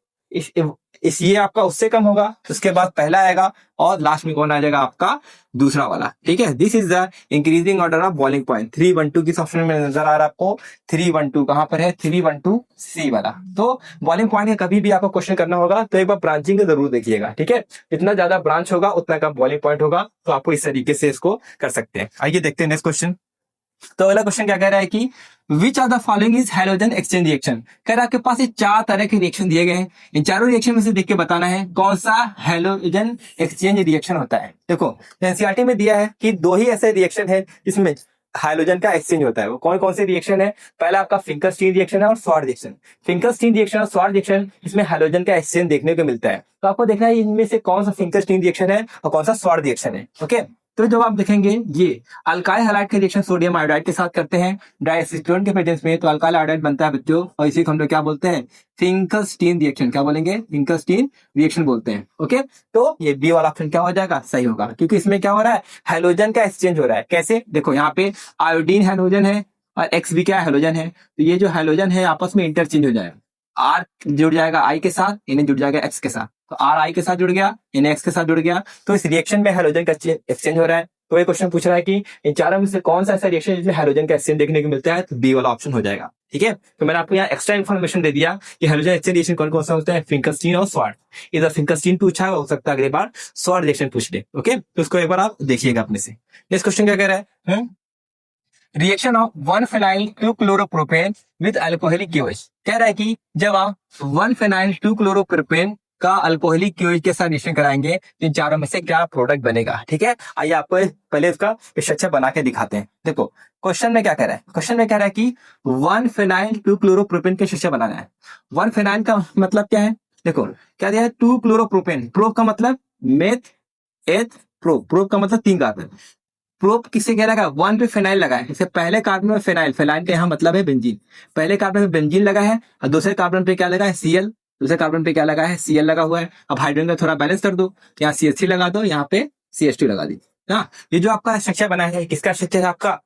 इस ये आपका उससे कम होगा, उसके बाद पहला आएगा और लास्ट में कौन आ जाएगा? आपका दूसरा वाला। ठीक है, this is the increasing order of boiling point. 312 किस ऑप्शन में नजर आ रहा है आपको? 312 कहां पर है? 312 सी वाला। तो बॉइलिंग पॉइंट का कभी भी आपको क्वेश्चन करना होगा तो एक बार ब्रांचिंग जरूर देखिएगा। ठीक है, जितना ज्यादा ब्रांच होगा उतना कम बॉइलिंग पॉइंट होगा। तो आपको इस तरीके से इसको कर सकते हैं। आइए देखते हैं नेक्स्ट क्वेश्चन। तो अगला क्वेश्चन क्या कह रहा है कि which are the following is hydrogen exchange reaction. कह रहा है आपके पास ये 4 तरह के रिएक्शन दिए गए हैं, इन चारों रिएक्शन में से देख के बताना है कौन सा हाइड्रोजन एक्सचेंज रिएक्शन होता है। देखो एनसीईआरटी में दिया है कि 2 ही ऐसे रिएक्शन है जिसमें हाइड्रोजन का एक्सचेंज होता है। वो कौन कौन से रिएक्शन है? पहला आपका फिंकरस्टीन रिएक्शन है और स्वार्ट रिएक्शन। फिंकरस्टीन रिएक्शन और स्वार्ट रिएक्शन, इसमें हाइड्रोजन का एक्सचेंज देखने को मिलता है। तो आपको देखना है इनमें से कौन सा फिंकरस्टीन रिएक्शन है और कौन सा स्वार्ट रिएक्शन है। ओके, तो जब आप देखेंगे ये अल्काइल हैलाइड का रिएक्शन सोडियम आयोडाइड के साथ करते हैं डाइएसिटोन के प्रेजेंस में, तो अल्काइल आयोडाइड बनता है बच्चों, और इसी को हम लोग क्या बोलते हैं? फिंकरस्टीन रिएक्शन। क्या बोलेंगे? फिंकरस्टीन रिएक्शन बोलते हैं। ओके, तो ये बी वाला ऑप्शन क्या हो जाएगा? सही होगा, क्योंकि इसमें क्या हो रहा है? हाइड्रोजन का एक्सचेंज हो रहा है। कैसे? देखो यहाँ पे आयोडीन हाइड्रोजन है और एक्स भी क्या हाइड्रोजन है, तो ये जो हाइड्रोजन है आपस में इंटरचेंज हो जाएगा। आर जुड़ जाएगा आई के साथ, इन्हें जुड़ जाएगा एक्स के साथ, तो आर आई के साथ जुड़ गया, इन्हें एक्स के साथ जुड़ गया। तो इस रिएक्शन में हाइड्रोजन का एक्सचेंज हो रहा है। तो ये क्वेश्चन पूछ रहा है कि इन चारों में से कौन सा ऐसा रिएक्शन जिसमें हाइड्रोजन का एक्सचेंज देखने को मिलता है, तो बी वाला ऑप्शन हो जाएगा। ठीक है, तो मैंने आपको यहाँ एक्स्ट्रा इन्फॉर्मेशन दे दिया कि हाइड्रोजन एक्सचेंज रिएक्शन कौन कौन सा होता है? फिंकरस्टीन और स्वार्ट। इधर फिंकरस्टीन पूछा है, हो सकता है अगली बार स्वार्ट रिएक्शन पूछ ले। ओके, तो उसको एक बार आप देखिएगा अपने से। नेक्स्ट क्वेश्चन क्या कह रहा है? Reaction of 1 phenyl 2 chloropropane with alcoholic QH. कह रहा है कि जब आप 1 फेनाइल 2 क्लोरोप्रोपेन का अल्कोहलिक क्यूएच के साथ रिएक्शन कराएंगे तो इन चारों में से क्या प्रोडक्ट बनेगा। ठीक है, आइए आपको पहले इसका स्ट्रक्चर बना के दिखाते हैं। देखो क्वेश्चन में क्या कह रहा है? क्वेश्चन में कह रहा है कि 1 फेनाइल 2 क्लोरोप्रोपेन का स्ट्रक्चर बनाना है। 1 फेनाइल का मतलब क्या है? देखो क्या दिया है? 2 क्लोरोप्रोपेन। प्रो का मतलब मेथ, एथ, प्रो का मतलब 3 कार्बन। प्रोप किससे कह रहा है? 1 पे फेनाइल लगा है। जैसे पहले कार्बन में फेनाइल, फेनाइल का यहाँ मतलब है बेंजीन। पहले कार्बन में बेंजीन लगा है और दूसरे कार्बन पे क्या लगा है? सीएल। दूसरे कार्बन पे क्या लगा है? सीएल लगा हुआ है। अब हाइड्रोजन का थोड़ा बैलेंस कर दो, यहाँ CH3 लगा दो, यहाँ पे CH2 लगा दी। हाँ, ये जो आपका स्ट्रक्चर बना है किसका स्ट्रक्चर है? आपका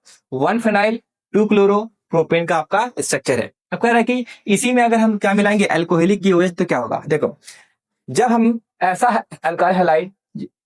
1 फेनाइल 2 क्लोरोप्रोपेन का आपका स्ट्रक्चर है। अब कह रहा है कि इसी में अगर हम क्या मिलाएंगे? अल्कोहलिक की OH, तो क्या होगा? देखो जब हम ऐसा अल्काइल हैलाइड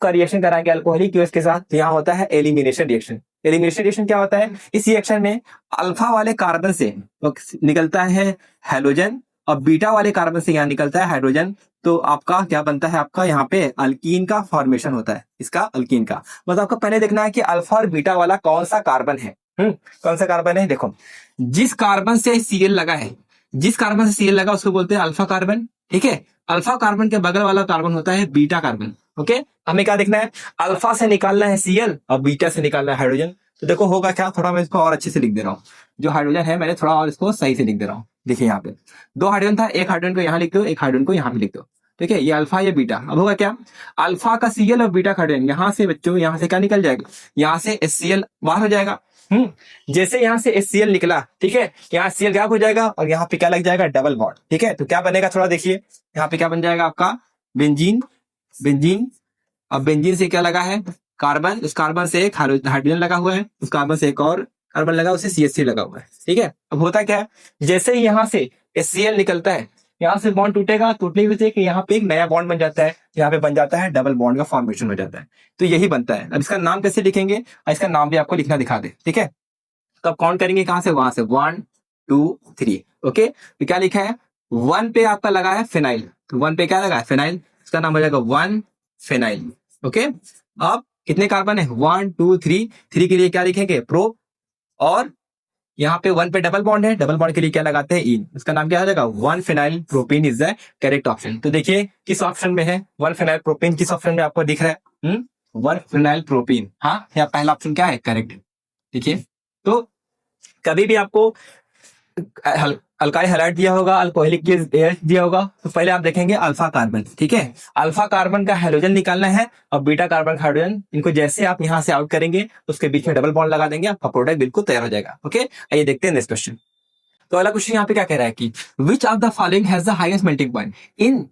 का रिएक्शन कराएंगे अल्कोहलिक क्यूएस के साथ, तो यहाँ होता है एलिमिनेशन रिएक्शन। एलिमिनेशन रिएक्शन क्या होता है? इस रिएक्शन में अल्फा वाले कार्बन से निकलता है हाइड्रोजन और बीटा वाले कार्बन से यहाँ निकलता है हाइड्रोजन। तो आपका क्या बनता है? आपका यहाँ पे अल्कीन का फॉर्मेशन होता है, इसका अल्कीन का। मतलब आपको पहले देखना है कि अल्फा और बीटा वाला कौन सा कार्बन है। कौन सा कार्बन है? देखो जिस कार्बन से सीएल लगा है, जिस कार्बन से सीएल लगा उसको बोलते हैं अल्फा कार्बन। ठीक है, अल्फा कार्बन के बगल वाला कार्बन होता है बीटा कार्बन। ओके, हमें क्या देखना है? अल्फा से निकालना है सीएल और बीटा से निकालना है हाइड्रोजन। तो देखो होगा क्या, थोड़ा मैं इसको और अच्छे से लिख दे रहा हूँ। जो हाइड्रोजन है मैंने थोड़ा और इसको सही से लिख दे रहा हूँ। देखिए यहाँ पे 2 हाइड्रोजन था, एक हाइड्रोजन को यहाँ लिख दो, एक हाइड्रोजन को यहाँ पे लिख दो। ठीक है, ये अल्फा ये बीटा। अब होगा क्या? अल्फा का सीएल और बीटा हाइड्रोजन यहाँ से बच्चों, यहाँ से क्या निकल जाएगा? यहाँ से HCl बाहर हो जाएगा। जैसे यहाँ से HCl निकला, ठीक है, यहाँ CL गैप हो जाएगा और यहाँ पे क्या लग जाएगा? Double bond. ठीक है, तो क्या बनेगा? थोड़ा देखिए यहाँ पे क्या बन जाएगा आपका? बेंजीन। बेंजीन, अब बेंजीन से क्या लगा है? कार्बन। उस कार्बन से एक हाइड्रोजन लगा हुआ है, उस कार्बन से एक और कार्बन लगा, उसे CH3 लगा हुआ है। ठीक है, अब होता क्या है? जैसे ही यहाँ से HCl निकलता है, यहाँ से बॉन्ड टूटेगा, टूटने की वजह से यहाँ पे एक नया बॉन्ड बन जाता है, यहाँ पे बन जाता है डबल बॉन्ड का फॉर्मेशन हो जाता है। तो यही बनता है। अब इसका नाम कैसे लिखेंगे? इसका नाम भी आपको लिखना दिखा दे। ठीक है, तो अब काउंट करेंगे कहां से? वहां से 1 2 3। ओके, तो क्या लिखा है? 1 पे आपका लगा है फेनाइल, तो 1 पे क्या लगा है? फेनाइल। इसका नाम हो जाएगा 1 फेनाइल। ओके, अब कितने कार्बन है? 1 2 3। 3 के लिए क्या लिखेंगे? प्रो। और यहाँ पे 1 पे डबल बॉन्ड है, डबल बॉन्ड के लिए क्या लगाते हैं? इन। इसका नाम क्या हो जाएगा? 1 phenyl propane is the correct option. तो देखिए किस ऑप्शन में है 1 फेनाइल प्रोपेन, किस ऑप्शन में आपको दिख रहा है? 1 फिनाइल प्रोपीन। हाँ, या पहला ऑप्शन क्या है, करेक्ट। देखिए, तो कभी भी आपको अल्काइल हैलाइड दिया होगा, अल्कोहलिक गैस दिया होगा, तो पहले आप देखेंगे अल्फा कार्बन। ठीक है, अल्फा कार्बन का हाइड्रोजन निकालना है और बीटा कार्बन हाइड्रोजन, इनको जैसे आप यहां से आउट करेंगे उसके बीच में डबल बॉन्ड लगा देंगे, आपका प्रोडक्ट बिल्कुल तैयार हो जाएगा। ओके, आइए देखते हैं नेक्स्ट क्वेश्चन। तो अगला क्वेश्चन यहाँ पे क्या कह रहा है कि which of the following has the highest melting point, इन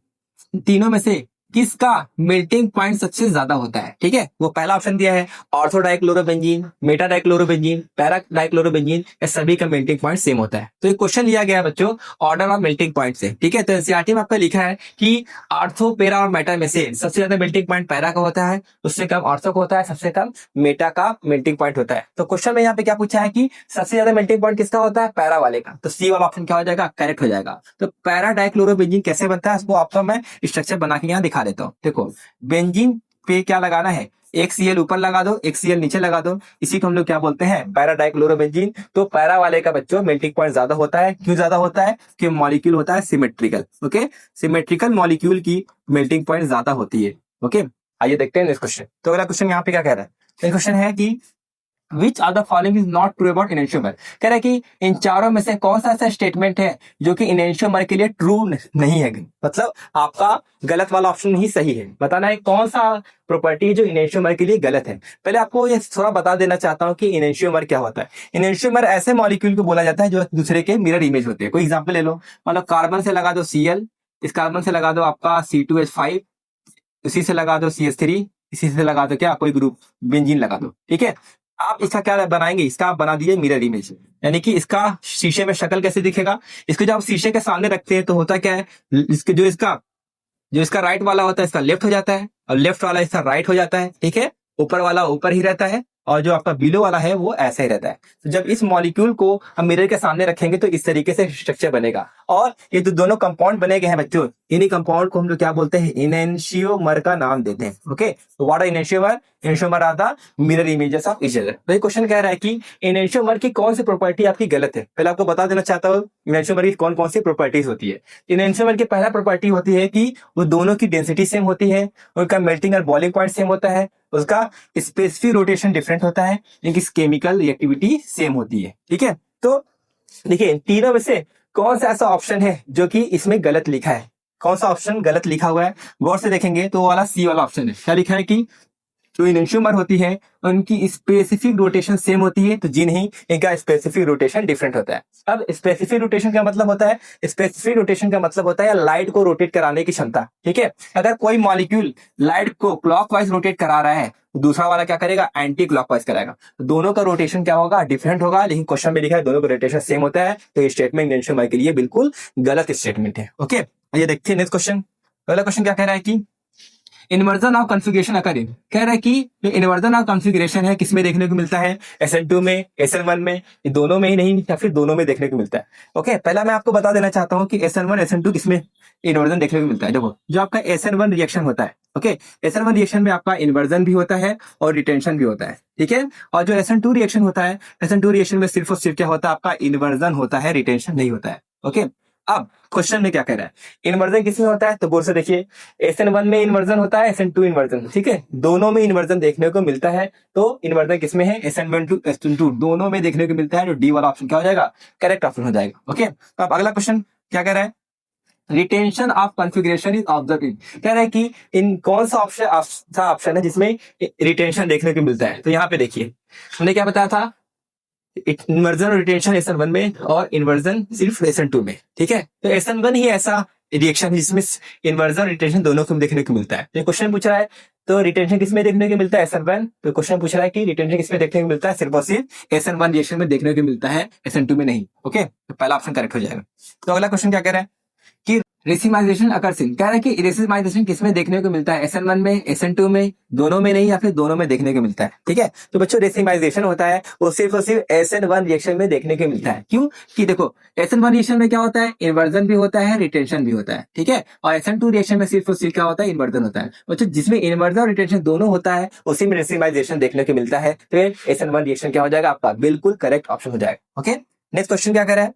तीनों में से किसका मेल्टिंग पॉइंट सबसे ज्यादा होता है। ठीक है, वो पहला ऑप्शन दिया है ortho dichlorobenzene, Meta dichlorobenzene, para dichlorobenzene, ये सभी का मेल्टिंग पॉइंट सेम होता है। तो ये क्वेश्चन लिया गया है बच्चों ऑर्डर ऑफ मेल्टिंग पॉइंट से। ठीक है, तो एनसीईआरटी में आपका लिखा है कि ऑर्थो, पेरा और मेटा में से सबसे ज्यादा मेल्टिंग पॉइंट पैरा का होता है, उससे कम ऑर्थो का होता है, सबसे कम मेटा का मेल्टिंग पॉइंट होता है। तो क्वेश्चन में यहाँ पे क्या पूछा है कि सबसे ज्यादा मेल्टिंग पॉइंट किसका होता है, पैरा वाले का। तो सी वाला ऑप्शन क्या हो जाएगा, करेक्ट हो जाएगा। तो पैरा डाइक्लोरोबेंजीन कैसे बनता है, उसको आपको मैं स्ट्रक्चर बना के यहाँ दिखा देता हूँ। देखो, बेंजीन पे क्या लगाना है, एक सीएल ऊपर लगा दो, एक सीएल नीचे लगा दो, इसी को हम लोग क्या बोलते हैं, पैरा डाइक्लोरोबेंजीन। तो पैरा वाले का बच्चों मेल्टिंग पॉइंट ज्यादा होता है। क्यों ज्यादा होता है, कि मॉलिक्यूल होता है सिमेट्रिकल। ओके, सिमेट्रिकल मॉलिक्यूल की मेल्टिंग पॉइंट ज्यादा होती है। ओके, आइए देखते हैं नेक्स्ट क्वेश्चन। तो अगला क्वेश्चन यहाँ पे क्या कह रहा है, क्वेश्चन है कि which are the following is not true about enantiomer. कह रहा है कि इन चारों में से कौन सा ऐसा स्टेटमेंट है जो कि इनेंशियोमर के लिए ट्रू नहीं है, मतलब आपका गलत वाला ऑप्शन ही सही है। बताना है कौन सा प्रॉपर्टी है जो इनेंशियोमर के लिए गलत है। पहले आपको ये थोड़ा बता देना चाहता हूं कि इनेंशियोमर क्या होता है। इनेंशियोमर ऐसे मॉलिक्यूल को बोला जाता है जो दूसरे के मिरर इमेज होते हैं। कोई एग्जाम्पल ले लो, मतलब कार्बन से लगा दो Cl, इस कार्बन से लगा दो आपका C2H5, इसी से लगा दो CH3, इसी से लगा दो क्या, कोई ग्रुप बेंजीन लगा दो। ठीक है, आप इसका क्या बनाएंगे, इसका आप बना दीजिए मिरर इमेज, यानी कि इसका शीशे में शक्ल कैसे दिखेगा। इसको जब आप शीशे के सामने रखते हैं तो होता क्या है, इसके जो इसका राइट वाला होता है इसका लेफ्ट हो जाता है, और लेफ्ट वाला इसका राइट हो जाता है। ठीक है, ऊपर वाला ऊपर ही रहता है, और जो आपका बिलो वाला है वो ऐसा ही रहता है। तो जब इस मॉलिक्यूल को हम मिरर के सामने रखेंगे तो इस तरीके से स्ट्रक्चर बनेगा। और ये जो दोनों कंपाउंड बने गए हैं बच्चों, इन्हीं कंपाउंड को हम लोग क्या बोलते हैं, इनेंशियोमर का नाम देते हैं। ओके, तो what are enantiomer, enantiomer are the mirror images of each other. तो ये क्वेश्चन कह रहा है कि इनेंशियोमर की कौन सी प्रॉपर्टी आपकी गलत है। पहले आपको बता देना चाहता हूँ इनेंशियोमर की कौन कौन सी प्रॉपर्टीज होती है। इनेंशियोमर की पहला प्रॉपर्टी होती है कि वो दोनों की डेंसिटी सेम होती है, उनका मेल्टिंग और बॉइलिंग पॉइंट सेम होता है, उसका स्पेसिफिक रोटेशन डिफरेंट होता है, इनकी केमिकल रिएक्टिविटी सेम होती है। ठीक है, तो देखिए तीनों में से कौन सा ऐसा ऑप्शन है जो कि इसमें गलत लिखा है, कौन सा ऑप्शन गलत लिखा हुआ है, गौर से देखेंगे तो वो वाला सी वाला ऑप्शन है। क्या लिखा है कि जो इनेंशियोमर होती है उनकी स्पेसिफिक रोटेशन सेम होती है, तो जी नहीं, इनका स्पेसिफिक रोटेशन डिफरेंट होता है। अब स्पेसिफिक रोटेशन का मतलब होता है, स्पेसिफिक रोटेशन का मतलब होता है लाइट को रोटेट कराने की क्षमता। ठीक है, अगर कोई मॉलिक्यूल लाइट को क्लॉकवाइज रोटेट करा रहा है, दूसरा वाला क्या करेगा, एंटी क्लॉकवाइज कराएगा। तो दोनों का रोटेशन क्या होगा, डिफरेंट होगा, लेकिन क्वेश्चन में लिखा है दोनों का रोटेशन सेम होता है। तो ये स्टेटमेंट इनेंशियोमर के लिए बिल्कुल गलत स्टेटमेंट है। ओके, ये देखते हैं नेक्स्ट क्वेश्चन। अगला क्वेश्चन क्या कह रहा है कि इन्वर्जन ऑफ कॉन्फ़िगरेशन अकर इन, कह रहा है कि जो इन्वर्जन ऑफ कॉन्फ़िगरेशन है किसमें देखने को मिलता है, SN2 में, SN1 में, ये दोनों में ही नहीं या फिर दोनों में देखने को मिलता है। ओके, पहला मैं आपको बता देना चाहता हूं कि SN1 SN2 किसमें इन्वर्जन देखने को मिलता है। देखो, जो आपका SN1 रिएक्शन होता है, ओके, SN1 रिएक्शन में आपका इन्वर्जन भी होता है और रिटेंशन भी होता है। ठीक है, और जो SN2 रिएक्शन होता है, SN2 रिएक्शन में सिर्फ और सिर्फ क्या होता है, आपका इन्वर्जन होता है, रिटेंशन नहीं होता है। ओके, अब क्वेश्चन में क्या कह रहा है, इन्वर्जन किसमें होता है, तो गौर से देखिए, SN1 में इन्वर्जन होता है, SN2 इन्वर्जन। ठीक है, दोनों में इन्वर्जन देखने को मिलता है। तो इन्वर्जन किसमें है, SN1 टू SN2 दोनों में देखने को मिलता है। तो डी वाला ऑप्शन क्या हो जाएगा, करेक्ट ऑप्शन हो जाएगा। ओके, तो अब अगला क्वेश्चन क्या कह रहा है, retention of configuration is observe in, कह रहा है कि इन कौन सा ऑप्शन है जिसमें रिटेंशन देखने को मिलता है। तो यहाँ पे देखिए, हमने क्या बताया था, इन्वर्जन और रिटेंशन SN1 में और इन्वर्जन सिर्फ SN2 में। ठीक है, तो SN1 ही ऐसा रिएक्शन है जिसमें इन्वर्जन और रिटेंशन दोनों को देखने को मिलता है। तो क्वेश्चन पूछ रहा है तो रिटेंशन किसमें देखने को मिलता है, SN1। तो क्वेश्चन पूछ रहा है कि रिटेंशन किसमें देखने को मिलता है, सिर्फ और सिर्फ SN1 रिएक्शन में देखने को मिलता है, SN2 में नहीं। ओके, तो पहला ऑप्शन करेक्ट हो जाएगा। तो अगला क्वेश्चन क्या कह रहा है कि रेसिमाइजेशन अकर्स इन, कह रहा है कि रेसिमाइजेशन किसमें देखने को मिलता है, SN1 में, SN2 में, दोनों में नहीं या फिर दोनों में देखने को मिलता है। ठीक है, तो बच्चों रेसिमाइजेशन होता है वो सिर्फ और सिर्फ SN1 रिएक्शन में देखने को मिलता है। क्यों कि देखो, SN1 रिएक्शन में क्या होता है, इन्वर्जन भी होता है, रिटेंशन भी होता है। ठीक है, और SN2 रिएक्शन में सिर्फ और सिर्फ क्या होता है, इन्वर्जन होता है। बच्चों जिसमें इन्वर्जन और रिटेंशन दोनों होता है उसी में रेसिमाइजेशन देखने को मिलता है। तो SN1 रिएक्शन क्या हो जाएगा, आपका बिल्कुल करेक्ट ऑप्शन हो जाएगा। ओके, नेक्स्ट क्वेश्चन क्या कह रहा है,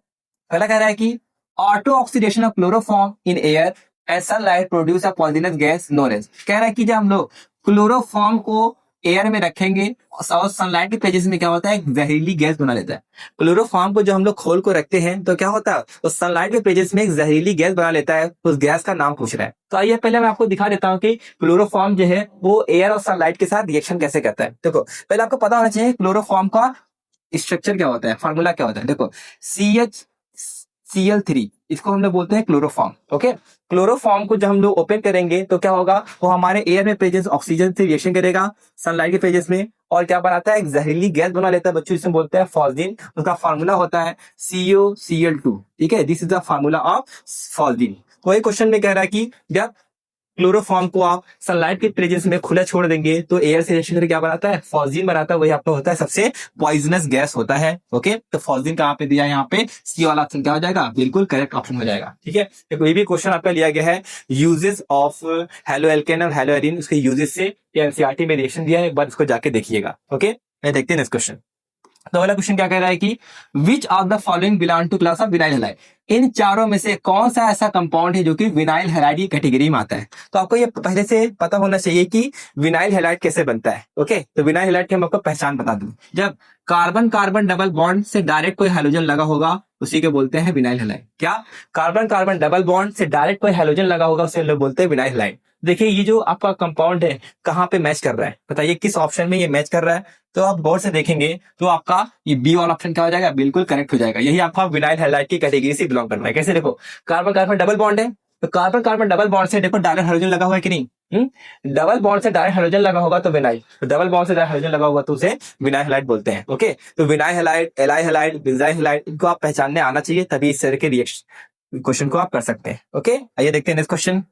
पहला कह रहा है कि auto oxidation of chloroform in air and sunlight produce a poisonous gas known as, कह रहा है कि जब हम लोग क्लोरोफॉर्म को एयर में रखेंगे और सनलाइट के पेजेस में क्या होता है, एक जहरीली गैस बना लेता है। क्लोरोफॉर्म को जो हम लोग खोल को रखते हैं तो क्या होता है, उस सनलाइट के पेजेस में एक जहरीली गैस बना लेता है। उस गैस का नाम पूछ रहा है। तो आइए पहले मैं आपको दिखा देता हूँ कि क्लोरोफॉर्म जो है वो एयर और सनलाइट के साथ रिएक्शन कैसे करता है। देखो पहले आपको पता होना चाहिए क्लोरोफॉर्म का स्ट्रक्चर क्या होता है, फार्मूला क्या होता है। देखो CH इसको हम लोग बोलते हैं क्लोरोफॉर्म। ओके, क्लोरोफॉर्म को जब हम लोग ओपन करेंगे तो क्या होगा, वो हमारे एयर में प्रेजेंस ऑक्सीजन से रिएक्शन करेगा सनलाइट के पेजेस में, और क्या बनाता है, एक जहरीली गैस बना लेता है बच्चों, जिसे बोलते हैं फॉस्फीन। उसका फार्मूला होता है COCl2। ठीक है, this is the formula of phosphine. तो ये क्वेश्चन में कह रहा है कि जब क्लोरोफॉर्म को आप सनलाइट के प्रेजेंस में खुला छोड़ देंगे तो एयर से रिएक्शन करके क्या बनाता है, फॉस्फीन बनाता है। वही आपका होता है सबसे पॉइजनस गैस होता है। ओके, तो फॉस्फीन कहाँ पे दिया है, यहाँ पे सी वाला ऑप्शन क्या हो जाएगा, बिल्कुल करेक्ट ऑप्शन हो जाएगा। ठीक है, देखो ये भी क्वेश्चन आपका लिया गया है यूजेस ऑफ हेलो एल्केन और हेलो एरिन, उसके यूजेस से एनसीईआरटी में रिएक्शन दिया है, एक बार इसको जाके देखिएगा। ओके, देखते हैं नेक्स्ट क्वेश्चन। तो वाला क्वेश्चन क्या कह रहा है कि which of the following belong to class of vinyl halide. इन चारों में से कौन सा ऐसा कंपाउंड है जो कि विनाइल हैलाइड की कैटेगरी में आता है। तो आपको ये पहले से पता होना चाहिए कि विनाइल हैलाइड कैसे बनता है। ओके, तो विनाइल हैलाइड की हम आपको पहचान बता दूं। जब कार्बन कार्बन डबल बॉन्ड से डायरेक्ट कोई हाइड्रोजन लगा होगा उसी को बोलते हैं विनाइल हैलाइड। क्या, कार्बन कार्बन डबल बॉन्ड से डायरेक्ट कोई हाइड्रोजन लगा होगा उसे लोग बोलते हैं विनाइल हैलाइड। देखिए ये जो आपका कंपाउंड है कहाँ पे मैच कर रहा है, बताइए किस ऑप्शन में ये मैच कर रहा है। तो आप गौर से देखेंगे तो आपका ये बी वाला ऑप्शन क्या हो जाएगा, बिल्कुल करेक्ट हो जाएगा। यही आपका विनाइल हैलाइड की कैटेगरी से बिलोंग करना है। कैसे, देखो कार्बन कार्बन डबल बॉन्ड है, तो कार्बन कार्बन डबल बॉन्ड से देखो डायरेक्ट हाइड्रोजन लगा हुआ है कि नहीं। डबल बॉन्ड से डायरेक्ट हाइड्रोजन लगा होगा तो विनाइल, तो डबल बॉन्ड से डायरेक्ट हाइड्रोजन लगा होगा तो उसे विनाइल हैलाइड बोलते हैं। ओके, तो vinyl halide, allyl halide, benzyl halide, इनको आप पहचानने आना चाहिए, तभी इस तरह के रिएक्शन क्वेश्चन को आप कर सकते हैं। ओके, आइए देखते हैं next question.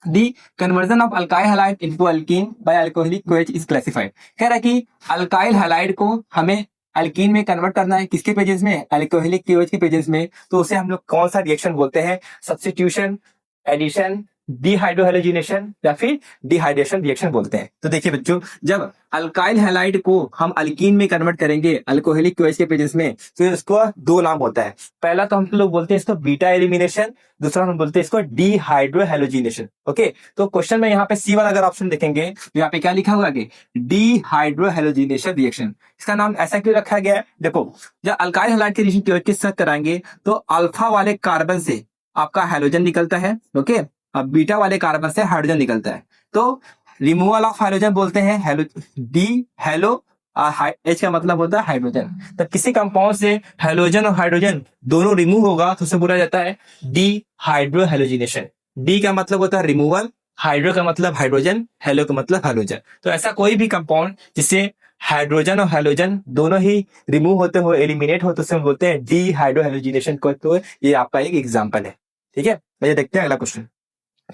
The conversion of alkyl halide into alkene by alcoholic OH is classified। कह रहा है कि अल्काइल हैलाइड को हमें अल्कीन में कन्वर्ट करना है, किसके पेजेस में, अल्कोहलिक OH के पेजेस में। तो उसे हम लोग कौन सा रिएक्शन बोलते हैं, सब्स्टिट्यूशन, एडिशन, डिहाइड्रोहेलोजिनेशन या फिर डिहाइड्रेशन रिएक्शन बोलते हैं। तो देखिए बच्चों, जब अल्काइल हैलाइड को हम अल्कीन में कन्वर्ट करेंगे अल्कोहलिक OH के पेजेस में, तो इसको दो नाम होता है। पहला तो हम लोग बोलते हैं इसको बीटा एलिमिनेशन, दूसरा हम बोलते हैं इसको डिहाइड्रोहेलोजिनेशन। ओके, तो क्वेश्चन में यहाँ पे सी वाला अगर ऑप्शन देखेंगे तो यहाँ पे क्या लिखा हुआ है, डिहाइड्रोहेलोजिनेशन रिएक्शन। इसका नाम ऐसा क्यों रखा गया है, देखो जब अल्काइल हैलाइड के रिएक्शन के साथ कराएंगे तो अल्फा वाले कार्बन से आपका हाइड्रोजन निकलता है। ओके, अब बीटा वाले कार्बन से हाइड्रोजन निकलता है, तो रिमूवल ऑफ हाइड्रोजन बोलते हैं हेलो, डी हेलो, H का मतलब होता है हाइड्रोजन। तो किसी कंपाउंड से हाइड्रोजन और हाइड्रोजन दोनों रिमूव होगा तो उसे बोला जाता है डिहाइड्रोहेलोजिनेशन। डी का मतलब होता है रिमूवल, हाइड्रो का मतलब हाइड्रोजन, हेलो का मतलब हाइड्रोजन। तो ऐसा कोई भी कंपाउंड जिससे हाइड्रोजन और हाइड्रोजन दोनों ही रिमूव होते हो, एलिमिनेट होते, उसे बोलते हैं डिहाइड्रोहेलोजिनेशन को। तो ये आपका एक एग्जांपल है। ठीक है, ये देखते हैं अगला क्वेश्चन।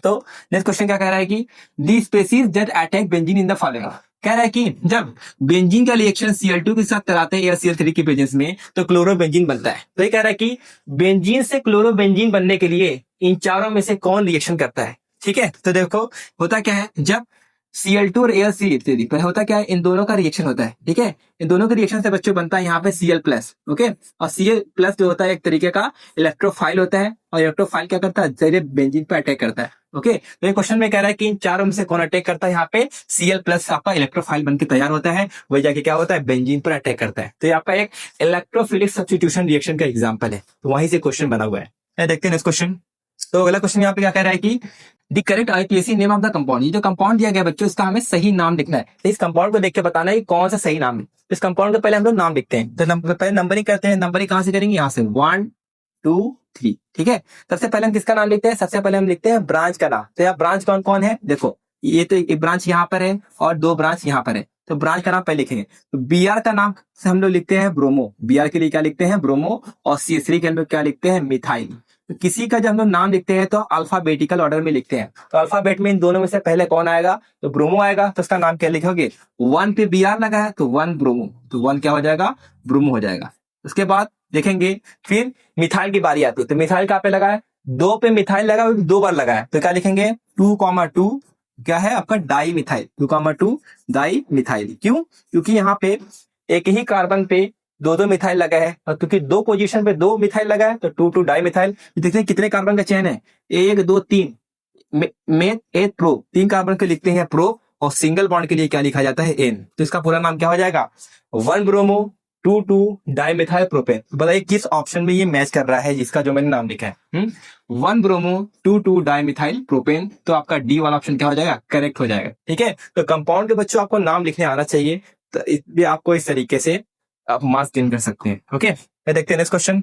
तो नेक्स्ट क्वेश्चन क्या कह रहा है कि the species that attack benzene in the following. कह रहा है कि जब बेंजीन का रिएक्शन Cl2 के साथ कराते हैं या Cl3 के प्रेजेंस में तो क्लोरोबेंजीन बनता है। तो ये कह रहा है कि बेंजीन से क्लोरोबेंजीन बनने के लिए इन चारों में से कौन रिएक्शन करता है। ठीक है, तो देखो होता क्या है, जब Cl2 और Al3 पर होता क्या है, इन दोनों का रिएक्शन होता है। ठीक है, इन दोनों के रिएक्शन से बच्चों बनता है यहाँ पे Cl+। ओके, और Cl+ जो होता है एक तरीके का इलेक्ट्रोफाइल होता है, और इलेक्ट्रोफाइल क्या करता है, डायरेक्ट बेंजीन पे अटैक करता है। ओके, तो ये क्वेश्चन में कह रहा है कि इन चारों में से कौन अटैक करता है, यहाँ पे Cl+ आपका इलेक्ट्रोफाइल बनकर तैयार होता है, वही जाके क्या होता है, बेंजीन पर अटैक करता है। तो ये आपका एक इलेक्ट्रोफिलिक सब्स्टिट्यूशन रिएक्शन का एग्जाम्पल है, तो वहीं से क्वेश्चन बना हुआ है। देखते हैं नेक्स्ट क्वेश्चन। तो अगला क्वेश्चन यहाँ पे क्या कह रहा है कि the correct IUPAC name of the compound. ये जो कंपाउंड दिया गया बच्चों, इसका हमें सही नाम लिखना है। तो इस कंपाउंड को देख के बताना है कि कौन सा सही नाम है। तो इस कंपाउंड का पहले हम लोग नाम लिखते हैं। तो पहले नंबरिंग करते हैं। नंबरिंग कहाँ से करेंगे, यहाँ से 1 2 3। ठीक है, सबसे पहले हम किसका नाम लिखते हैं, सबसे पहले हम लिखते हैं ब्रांच का नाम। तो यहाँ ब्रांच कौन कौन है, देखो ये तो एक ब्रांच यहाँ पर है और दो ब्रांच यहाँ पर है। तो ब्रांच का नाम पहले लिखेंगे। तो बीआर का नाम से हम लोग लिखते हैं ब्रोमो, बीआर के लिए क्या लिखते हैं, ब्रोमो, और CH3 के हम लोग क्या लिखते हैं, मिथाइल। तो किसी का जब हम लोग नाम लिखते हैं तो अल्फाबेटिकल ऑर्डर में लिखते हैं। तो अल्फाबेट में इन दोनों में से पहले कौन आएगा, तो ब्रोमो आएगा। तो उसका नाम क्या लिखोगे, 1 पे बीआर लगा है तो 1 ब्रोमो, तो 1 क्या हो जाएगा, ब्रोमो हो जाएगा। उसके बाद देखेंगे फिर मिथाइल की बारी आती है। तो मिथाइल कहाँ पे लगा है, 2 पे मिथाइल लगा, 2 बार लगा है। तो क्या लिखेंगे, 2,2 क्या है आपका डाई मिथाइल, 2,2 डाई मिथाइल। क्यों, क्योंकि यहाँ पे एक ही कार्बन पे दो मिथाइल लगा है, और क्योंकि दो पोजीशन पे 2 मिथाइल लगा है तो 2 डाई मिथाइल। देखते हैं कितने कार्बन का चेन है, 1 2 3 में 8 प्रो, 3 कार्बन के लिखते हैं प्रो, और सिंगल बॉन्ड के लिए क्या लिखा जाता है, एन। तो इसका पूरा नाम क्या हो जाएगा, 1 ब्रोमो 2 डाइमिथाइल प्रोपेन। बताइए किस ऑप्शन में ये मैच कर रहा है जिसका जो मैंने नाम लिखा है। 1 ब्रोमो 2 डाइमिथाइल प्रोपेन। तो आपका डी वाला ऑप्शन क्या हो जाएगा, करेक्ट हो जाएगा। ठीक है, तो कंपाउंड के बच्चों आपको नाम लिखने आना चाहिए, तो इसलिए आपको इस तरीके से आप मार्क्स गेन कर सकते हैं। ओके, देखते हैं नेक्स्ट क्वेश्चन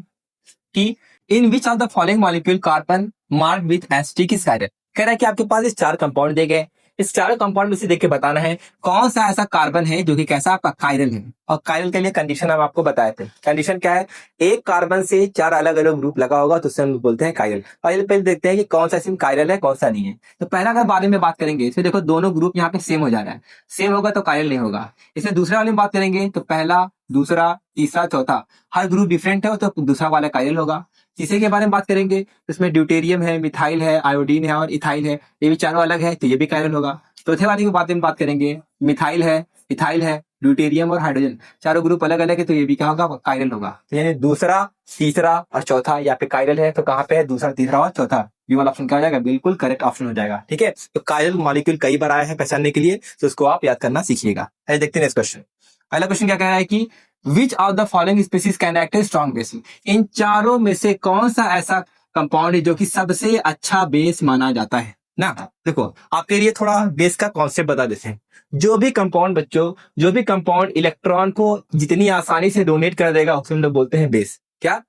कि in which of the following molecule carbon mark with asterisk is chiral. कह रहा है कि आपके पास इस 4 कंपाउंड दिए गए, इस चारों कंपाउंड में से देख के बताना है कौन सा ऐसा कार्बन है जो कि कैसा आपका कायरल है। और कायरल के लिए कंडीशन हम आपको बताए थे। कंडीशन क्या है, एक कार्बन से 4 अलग अलग ग्रुप लगा होगा तो उससे हम बोलते हैं कायरल। पहले देखते हैं कि कौन सा इसमें कायरल है कौन सा नहीं है। तो पहला अगर बारे में बात करेंगे, इसमें देखो दोनों ग्रुप यहाँ पे सेम हो जा रहा है, सेम होगा तो कायरल नहीं होगा। इसमें दूसरे वाले में बात करेंगे तो पहला, दूसरा, तीसरा, चौथा हर ग्रुप डिफरेंट है तो दूसरा वाला कायरल होगा। तीसरे के बारे में बात करेंगे तो इसमें ड्यूटेरियम है, मिथाइल है, आयोडीन है और इथाइल है, ये भी चारों अलग है तो ये भी कायरल होगा। चौथे वाले के बारे में बात करेंगे, मिथाइल है, इथाइल है, ड्यूटेरियम और हाइड्रोजन, चारों ग्रुप अलग अलग है तो ये भी क्या होगा, कायरल होगा। तो यानी दूसरा, तीसरा और चौथा यहाँ पे कायरल है, तो कहाँ पे है, दूसरा, तीसरा और चौथा। ये वाला ऑप्शन क्या हो जाएगा, बिल्कुल करेक्ट ऑप्शन हो जाएगा। ठीक है, तो कायरल मॉलिक्यूल कई बार आया है पहचानने के लिए, तो उसको आप याद करना सीखिएगा। देखते हैं नेक्स्ट क्वेश्चन। पहला क्वेश्चन क्या कह रहा है कि which of the following species can act as strong base. इन चारों में से कौन सा ऐसा कंपाउंड है जो कि सबसे अच्छा बेस माना जाता है ना। देखो आपके लिए थोड़ा बेस का कॉन्सेप्ट बता देते हैं। जो भी कंपाउंड बच्चों, जो भी कंपाउंड इलेक्ट्रॉन को जितनी आसानी से डोनेट कर देगा उसे हम लोग बोलते हैं बेस। क्या,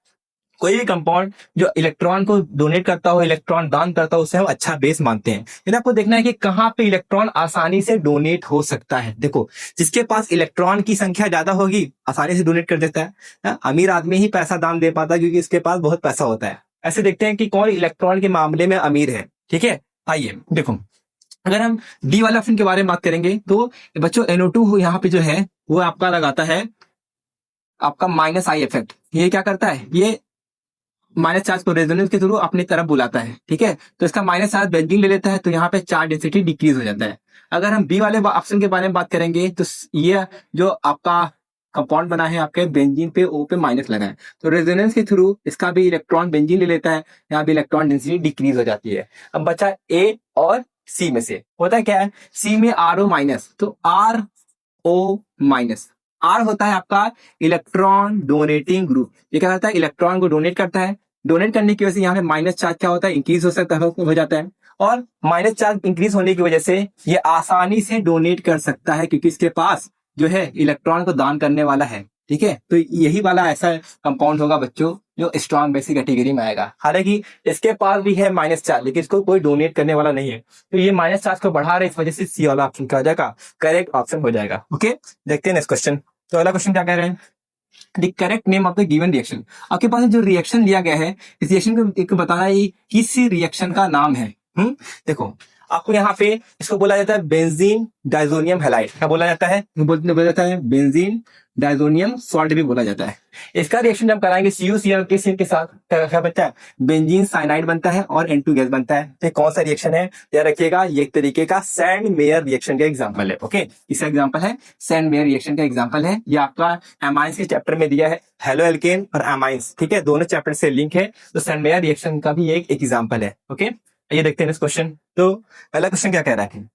कोई भी कंपाउंड जो इलेक्ट्रॉन को डोनेट करता हो, इलेक्ट्रॉन दान करता हो, उसे हम अच्छा बेस मानते हैं। यानी आपको देखना है कि कहाँ पे इलेक्ट्रॉन आसानी से डोनेट हो सकता है। देखो जिसके पास इलेक्ट्रॉन की संख्या ज्यादा होगी आसानी से डोनेट कर देता है ना? अमीर आदमी ही पैसा दान दे पाता है क्योंकि इसके पास बहुत पैसा होता है। ऐसे देखते हैं कि कौन इलेक्ट्रॉन के मामले में अमीर है। ठीक है, आइए देखो, अगर हम डी वाले ऑप्शन के बारे में बात करेंगे तो बच्चों NO2 यहाँ पे जो है वो आपका लगाता है आपका -I इफेक्ट। ये क्या करता है, ये माइनस चार्ज को रेजोनेंस के थ्रू अपनी तरफ बुलाता है। ठीक है, तो इसका माइनस चार्ज बेंजीन ले लेता है तो यहाँ पे चार्ज डेंसिटी डिक्रीज हो जाता है। अगर हम बी वाले ऑप्शन के बारे में बात करेंगे तो ये जो आपका कंपाउंड बना है आपके बेंजीन पे O पे माइनस लगा है, तो रेजोनेंस के थ्रू इसका भी इलेक्ट्रॉन बेंजीन ले लेता है, यहाँ भी इलेक्ट्रॉन डेंसिटी डिक्रीज हो जाती है। अब बचा A और C में से, होता है क्या है, C में RO माइनस, तो RO माइनस, R होता है आपका इलेक्ट्रॉन डोनेटिंग ग्रुप। ये क्या करता है, इलेक्ट्रॉन को डोनेट करता है। डोनेट करने की वजह से यहाँ पे माइनस चार्ज क्या होता है, इंक्रीज हो सकता है, हो जाता है। और माइनस चार्ज इंक्रीज होने की वजह से ये आसानी से डोनेट कर सकता है क्योंकि इसके पास जो है इलेक्ट्रॉन को दान करने वाला है। ठीक है, तो यही वाला ऐसा कंपाउंड होगा बच्चों जो स्ट्रॉन्ग बेसिक कैटेगरी में आएगा। हालांकि इसके पास भी है माइनस चार्ज लेकिन इसको कोई डोनेट करने वाला नहीं है, तो ये माइनस चार्ज को बढ़ा रहे, इस वजह से सी वाला ऑप्शन क्या हो जाएगा, करेक्ट ऑप्शन हो जाएगा। ओके, देखते हैं नेक्स्ट क्वेश्चन। तो अगला क्वेश्चन क्या कह रहे हैं, the correct name of the given reaction. आपके पास जो रिएक्शन लिया गया है इस रिएक्शन को एक बताना है किस रिएक्शन का नाम है। देखो आपको यहाँ पे इसको बोला जाता है बेंजीन डाइजोनियम हैलाइड। क्या बोला जाता है, बोला जाता है बेंजीन डाइजोनियम सॉल्ट भी बोला जाता है। इसका रिएक्शन जब कराएंगे CuCl के साथ क्या बनता है, बेंजीन साइनाइड बनता है और N2 गैस बनता है। तो कौन सा रिएक्शन है, याद रखिएगा ये एक तरीके का सैंड मेयर रिएक्शन का एग्जांपल है। ओके, इसका एग्जांपल है सैंड मेयर रिएक्शन का एग्जांपल है। ये आपका एमाइंस के चैप्टर में दिया है, हेलो एल्केन और एमाइंस। ठीक है, दोनों चैप्टर से लिंक है, तो सैंड मेयर रिएक्शन का भी एक एग्जाम्पल है। ओके, ये देखते हैं इस क्वेश्चन। तो पहला क्वेश्चन क्या कह रहा है,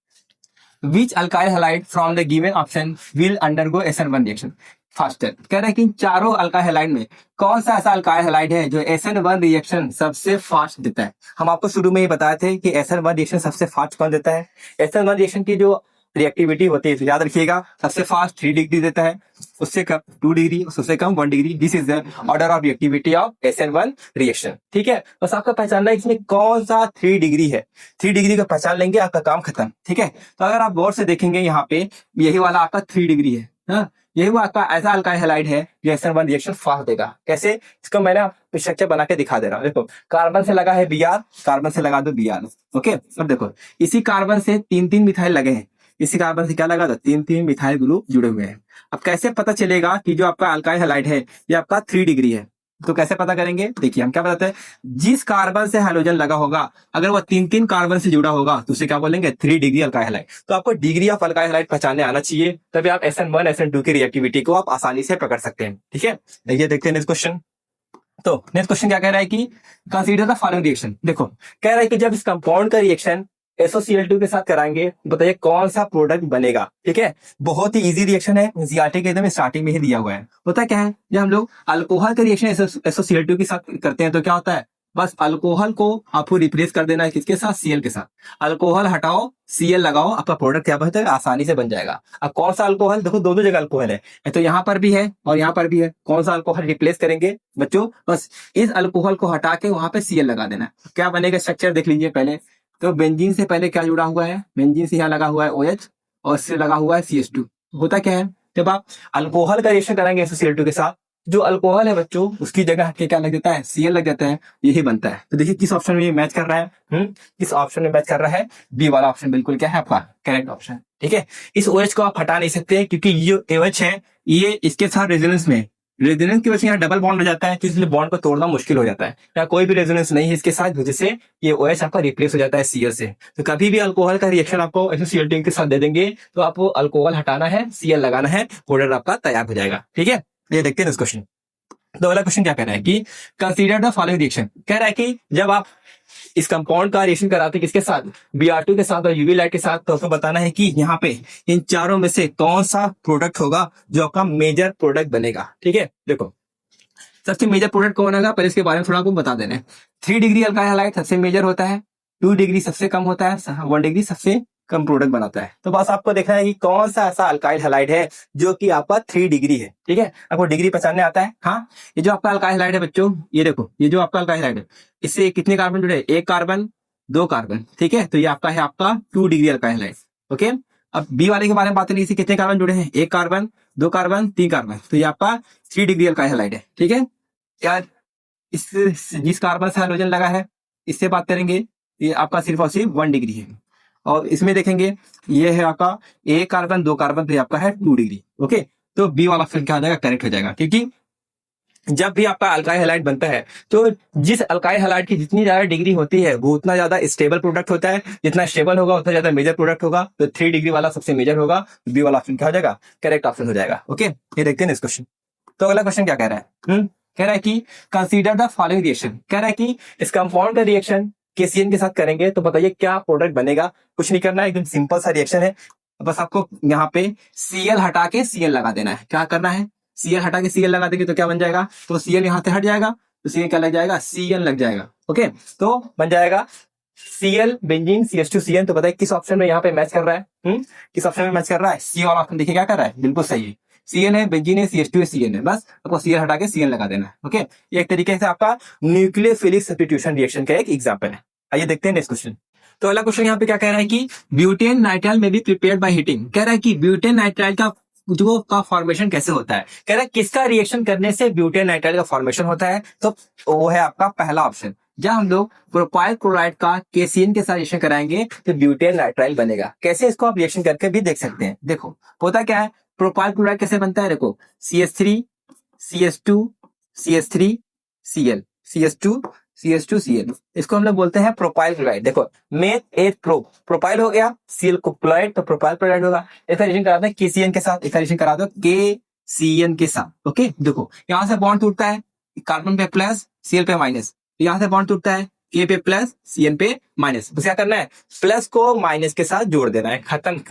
Which alkyl halide from the given option will undergo SN1 reaction faster। कह रहा है कि चारों अल्काइल हैलाइड में कौन सा ऐसा अल्काइल हैलाइड है जो SN1 रिएक्शन सबसे फास्ट देता है। हम आपको शुरू में ही बताए थे कि SN1 रिएक्शन सबसे फास्ट कौन देता है। SN1 रिएक्शन की जो रिएक्टिविटी होती है तो याद रखिएगा सबसे फास्ट 3 डिग्री देता है, उससे कम 2 डिग्री, उससे कम 1 degree. This is the order of reactivity of SN1 reaction. ठीक है, बस आपका पहचानना है इसमें कौन सा 3 डिग्री है। 3 डिग्री का पहचान लेंगे आपका काम खत्म। ठीक है, तो अगर आप गौर से देखेंगे यहाँ पे यही वाला आपका 3 डिग्री है। हाँ, यही वो आपका ऐसा अल्काइल हैलाइड है जो SN1 रिएक्शन फास्ट देगा। कैसे, इसको मैंने स्ट्रक्चर बना के दिखा दे रहा हूँ। देखो कार्बन से लगा है Br, कार्बन से लगा दो Br। ओके, अब देखो इसी कार्बन से 3-3 मिथाइल लगे हैं, इसी कार्बन से क्या लगा था, 3-3 मिथाइल ग्रुप जुड़े हुए हैं। अब कैसे पता चलेगा कि जो आपका अल्काइल हैलाइड है ये आपका 3 डिग्री है, तो कैसे पता करेंगे, देखिए हम क्या बताते हैं, जिस कार्बन से हाइड्रोजन लगा होगा अगर वो 3-3 कार्बन से जुड़ा होगा तो उसे क्या बोलेंगे, 3 डिग्री अल्काइल हैलाइड। तो आपको डिग्री ऑफ अल्काइल हैलाइड पहचानने आना चाहिए, तभी आप SN1 SN2 की रिएक्टिविटी को आप आसानी से पकड़ सकते हैं। ठीक है, देखिए देखते हैं नेक्स्ट क्वेश्चन। तो नेक्स्ट क्वेश्चन क्या कह रहा है कि कंसीडर द फॉलोइंग रिएक्शन। देखो कह रहा है कि जब इस कंपाउंड का रिएक्शन SOCl2 के साथ कराएंगे, बताइए कौन सा प्रोडक्ट बनेगा। ठीक है, बहुत ही इजी रिएक्शन है, एनसीईआरटी के एकदम स्टार्टिंग में ही दिया हुआ है। होता क्या है, जब हम लोग अल्कोहल का रिएक्शन SOCl2 के साथ करते हैं तो क्या होता है, बस अल्कोहल को आपको रिप्लेस कर देना है किसके साथ, Cl के साथ। अल्कोहल हटाओ, Cl लगाओ, आपका प्रोडक्ट क्या बनता है, आसानी से बन जाएगा। अब कौन सा अल्कोहल, देखो दोनों जगह अल्कोहल है, तो यहाँ पर भी है और यहाँ पर भी है। कौन सा अल्कोहल रिप्लेस करेंगे बच्चों, बस इस अल्कोहल को हटा के वहां पे Cl लगा देना है। क्या बनेगा स्ट्रक्चर देख लीजिए पहले। तो बेंजीन से पहले क्या जुड़ा हुआ है, बेंजीन से यहाँ लगा हुआ है OH और इससे लगा हुआ है CH2। होता क्या है, जब आप अल्कोहल का रिएक्शन कराएंगे SOCl2 के साथ, जो अल्कोहल है बच्चों उसकी जगह हटके क्या लग जाता है, Cl लग जाता है, यही बनता है। तो देखिए किस ऑप्शन में ये मैच कर रहा है, किस ऑप्शन में मैच कर रहा है, बी वाला ऑप्शन बिल्कुल क्या है आपका करेक्ट ऑप्शन। ठीक है, इस OH को आप हटा नहीं सकते क्योंकि ये OH है, ये इसके साथ रेजोनेंस में, रेजोनेंस की वजह से यहाँ डबल बॉन्ड हो जाता है, तो इसलिए बॉन्ड को तोड़ना मुश्किल हो जाता है। या कोई भी रेजोनेंस नहीं है इसके साथ, वजह से ये OH आपका रिप्लेस हो जाता है Cl से। तो कभी भी अल्कोहल का रिएक्शन आपको SOCl2 के साथ दे देंगे तो आपको अल्कोहल हटाना है, Cl लगाना है, प्रोडक्ट आपका तैयार हो जाएगा। ठीक है, ये देखते हैं इस क्वेश्चन। तो अगला क्वेश्चन क्या कह रहा है कि कंसीडर द फॉलोइंग रिएक्शन। कह रहा है कि जब आप इस कंपाउंड का रिएक्शन कराते हैं किसके साथ, Br2 के साथ और यूवी लाइट के साथ, तो आपको बताना है कि यहाँ पे इन चारों में से कौन सा प्रोडक्ट होगा जो आपका मेजर प्रोडक्ट बनेगा। ठीक है, देखो सबसे मेजर प्रोडक्ट कौन होगा, पहले इसके बारे में थोड़ा आपको बता देना है। 3 डिग्री अल्काइल हैलाइड सबसे मेजर होता है, 2 डिग्री सबसे कम होता है, 1 डिग्री सबसे कम प्रोडक्ट बनाता है। तो बस आपको देखना है कि कौन सा ऐसा अल्काइल हैलाइड है जो कि आपका 3 डिग्री है। ठीक है, आपको डिग्री पहचानने आता है। हाँ, ये जो आपका अल्काइल हैलाइड है बच्चों, ये देखो, ये जो आपका अल्काइल हैलाइड है, इससे कितने कार्बन जुड़े, 1 कार्बन 2 कार्बन। ठीक है, तो ये आपका है आपका 2 डिग्री अल्काइल हैलाइड। ओके, अब बी वाले के बारे में बात करें, इसे कितने कार्बन जुड़े हैं, 1 कार्बन 2 कार्बन 3 कार्बन, तो ये आपका 3 डिग्री अल्काइल हैलाइड है। ठीक है यार, इस जिस कार्बन से हाइड्रोजन लगा है इससे बात करेंगे, ये आपका सिर्फ और सिर्फ 1 डिग्री है। और इसमें देखेंगे ये है आपका 1 कार्बन 2 कार्बन, तो आपका है 2 डिग्री। ओके, तो बी वाला ऑप्शन क्या हो जाएगा, करेक्ट हो जाएगा। क्योंकि जब भी आपका अल्काइल हैलाइड बनता है तो जिस अल्काइल हैलाइड की जितनी ज्यादा डिग्री होती है वो उतना ज्यादा स्टेबल प्रोडक्ट होता है, जितना स्टेबल होगा उतना ज्यादा मेजर प्रोडक्ट होगा। तो 3 डिग्री वाला सबसे मेजर होगा, तो बी वाला ऑप्शन क्या हो जाएगा, करेक्ट ऑप्शन हो जाएगा। ओके, ये देखते हैं इस क्वेश्चन। तो अगला क्वेश्चन क्या कह रहा है, कह रहा है कि कंसीडर द फॉलोइंग रिएक्शन। कह रहा है कि इस कंपाउंड का रिएक्शन KCN के साथ करेंगे तो बताइए क्या प्रोडक्ट बनेगा। कुछ नहीं करना है, एकदम सिंपल सा रिएक्शन है, बस आपको यहाँ पे Cl हटा के Cl लगा देना है। क्या करना है, Cl हटा के Cl लगा देंगे तो क्या बन जाएगा, तो Cl यहाँ से हट जाएगा तो Cl क्या लग जाएगा, Cn लग जाएगा। ओके, तो बन जाएगा Cl बेंजीन CH2CN। तो बताइए किस ऑप्शन में यहाँ पे मैच कर रहा है, किस ऑप्शन में मैच कर रहा है, सी वाला ऑप्शन देखिए क्या कर रहा है, बिल्कुल सही है। Cn है, बेंजीन है, CH2 है, Cn है, बस आपको Cl हटा के Cn लगा देना है। ओके, ये एक तरीके से आपका न्यूक्लियोफिलिक सब्स्टिट्यूशन रिएक्शन का एक एग्जांपल है। आइए देखते हैं नेक्स्ट क्वेश्चन। तो अगला क्वेश्चन यहाँ पे क्या कह रहा है कि ब्यूटेन नाइट्राइल में भी प्रिपेयर्ड बाय हीटिंग। कह रहा है कि ब्यूटेन नाइट्राइल का फॉर्मेशन कैसे होता है। कह रहा है किसका रिएक्शन करने से ब्यूटेन नाइट्राइल का फॉर्मेशन होता है, तो वो है आपका पहला ऑप्शन। जब हम लोग प्रोपाइल क्लोराइड का KCN के साथ रिएक्शन कराएंगे तो ब्यूटेन नाइट्राइल बनेगा। कैसे, इसको आप रिएक्शन करके भी देख सकते हैं। देखो होता क्या है, प्रोपाइल क्लोराइड कैसे बनता है, देखो CH3 CH2 CH3 Cl CH2 CH2Cl, इसको हम लोग बोलते हैं प्रोपाइल क्लोराइड। देखो मेथ एथ प्रोपाइल हो गया, Cl को क्लोराइड तो प्रोपाइल क्लोराइड होगा। इसका रिएक्शन कराते हैं KCN के साथ, इसका रिएक्शन करा दो KCN के साथ। ओके, देखो यहाँ से बॉन्ड टूटता है, कार्बन पे प्लस Cl पे माइनस, यहाँ से बॉन्ड टूटता है K पे प्लस Cn पे माइनस। बस क्या करना है, प्लस को माइनस के साथ जोड़ देना है, खत्म।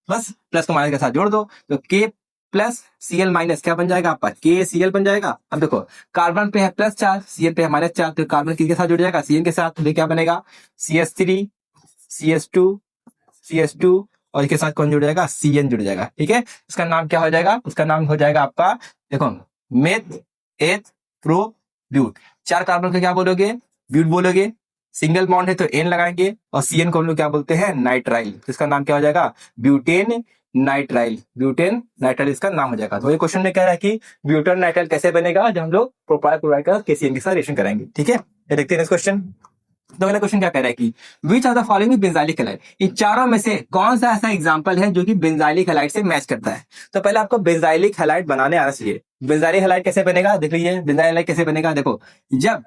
बस प्लस को माइनस के साथ जोड़ दो तो K प्लस Cl माइनस क्या बन जाएगा आपका, KCl बन जाएगा। अब देखो कार्बन पे है प्लस 4, Cl पे है माइनस 4, तो कार्बन किसके साथ जुड़ जाएगा, Cn के साथ। तो क्या बनेगा, CH3 CH2 CH2 और इसके साथ कौन जुड़ जाएगा, Cn जुड़ जाएगा। ठीक है, उसका नाम क्या हो जाएगा, उसका नाम हो जाएगा आपका, देखो मेथ एथ प्रो ब्यूट। 4 कार्बन का क्या बोलोगे, ब्यूट बोलोगे, सिंगल बॉन्ड है तो N लगाएंगे, और Cn को हम लोग क्या बोलते हैं, नाइट्राइल। तो इसका नाम क्या हो जाएगा, ब्यूटेन नाइट्राइल। ब्यूटेन नाइट्राइल इसका नाम हो जाएगा। तो ये क्वेश्चन में कह रहा है कि ब्यूटेन नाइट्राइल कैसे बनेगा, जब हम लोग प्रोपाइल क्लोराइड का KCN के साथ रिएक्शन कराएंगे। ठीक है, ये देखते हैं इस क्वेश्चन। तो अगला क्वेश्चन क्या कह रहा है कि which are the following benzylic halide. इन चारों में से कौन सा ऐसा एग्जांपल है जो कि बेंजाइलिक हैलाइड से मैच करता है। तो पहले आपको बेंजाइलिक हैलाइड बनाने आना चाहिए। बेंजाइलिक हैलाइड कैसे बनेगा, देख लीजिए बेंजाइलिक हैलाइड कैसे बनेगा। देखो जब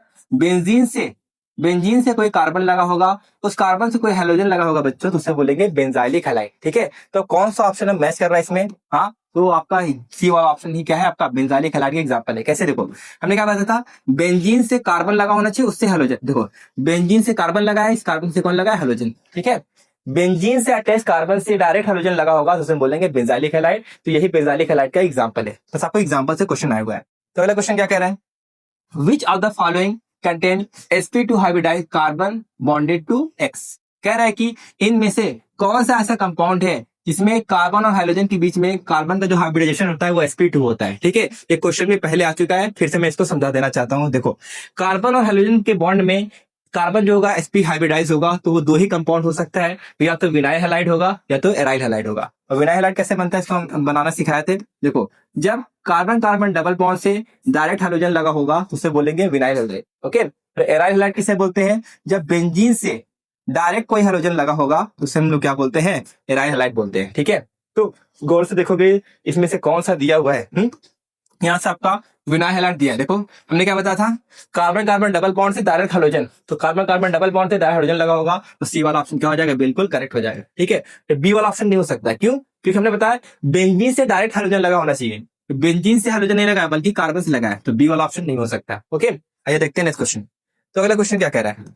बेंजीन से कोई कार्बन लगा होगा, उस कार्बन से कोई हाइड्रोजन लगा होगा बच्चों, तो उसे बोलेंगे बेंजाइलिक हैलाइड। ठीक है, तो कौन सा ऑप्शन है मैच कर रहा है इसमें, हाँ तो आपका सी वाला ऑप्शन ही क्या है, आपका बेंजाइलिक हैलाइड का एग्जांपल है। कैसे, देखो हमने क्या बताया था, बेंजीन से कार्बन लगा होना चाहिए, उससे हाइड्रोजन। देखो बेंजीन से कार्बन लगा है, इस कार्बन से कौन लगा है, हाइड्रोजन। ठीक है, बेंजीन से अटैच कार्बन से डायरेक्ट हाइड्रोजन लगा होगा तो उसे बोलेंगे बेंजाइलिक हैलाइड। तो यही बेंजाइलिक हैलाइड का एग्जांपल है। बस आपको एग्जांपल से क्वेश्चन आया हुआ है। तो अगला क्वेश्चन क्या कह रहा है, which of the following contain sp2 hybridised carbon bonded to X। कह रहा है कि इनमें से कौन सा ऐसा कंपाउंड है जिसमें कार्बन और हाइड्रोजन के बीच में कार्बन का जो हाइब्रिडाइजेशन होता है वो sp2 होता है। ठीक है, ये क्वेश्चन भी पहले आ चुका है, फिर से मैं इसको समझा देना चाहता हूँ। देखो, कार्बन और हाइड्रोजन के बॉन्ड में कार्बन जो होगा sp हाइब्रिडाइज होगा तो वो दो ही कंपाउंड हो सकता है, या तो विनाइल हैलाइड होगा या तो एराइल हैलाइड होगा। और विनाइल हैलाइड कैसे बनता है इसको हम बनाना सिखाए थे। देखो, जब कार्बन कार्बन डबल बॉन्ड से डायरेक्ट हाइड्रोजन लगा होगा तो उसे बोलेंगे विनाइल हैलाइड। ओके, तो एराइल हैलाइड किसे बोलते हैं, जब बेंजीन से डायरेक्ट कोई हाइड्रोजन लगा होगा तो उसे हम लोग क्या बोलते हैं, एराइल हैलाइड बोलते हैं। ठीक है, तो गौर से देखोगे इसमें से कौन सा दिया हुआ है। यहाँ से आपका विनाइल हैलाइड दिया है। देखो, हमने क्या बताया था, कार्बन कार्बन डबल बॉन्ड से डायरेक्ट हाइड्रोजन, तो कार्बन कार्बन डबल बॉन्ड से डायरेक्ट हाइड्रोजन लगा होगा तो सी वाला ऑप्शन क्या हो जाएगा, बिल्कुल करेक्ट हो जाएगा। ठीक है, तो बी वाला ऑप्शन नहीं हो सकता। क्यों, क्योंकि हमने बताया बेंजीन से डायरेक्ट हाइड्रोजन लगा होना चाहिए, तो बेंजीन से हाइड्रोजन नहीं लगा है बल्कि कार्बन से लगा है, तो बी वाला ऑप्शन नहीं हो सकता। ओके, आइए देखते हैं नेक्स्ट क्वेश्चन। तो अगला क्वेश्चन क्या कह रहा है,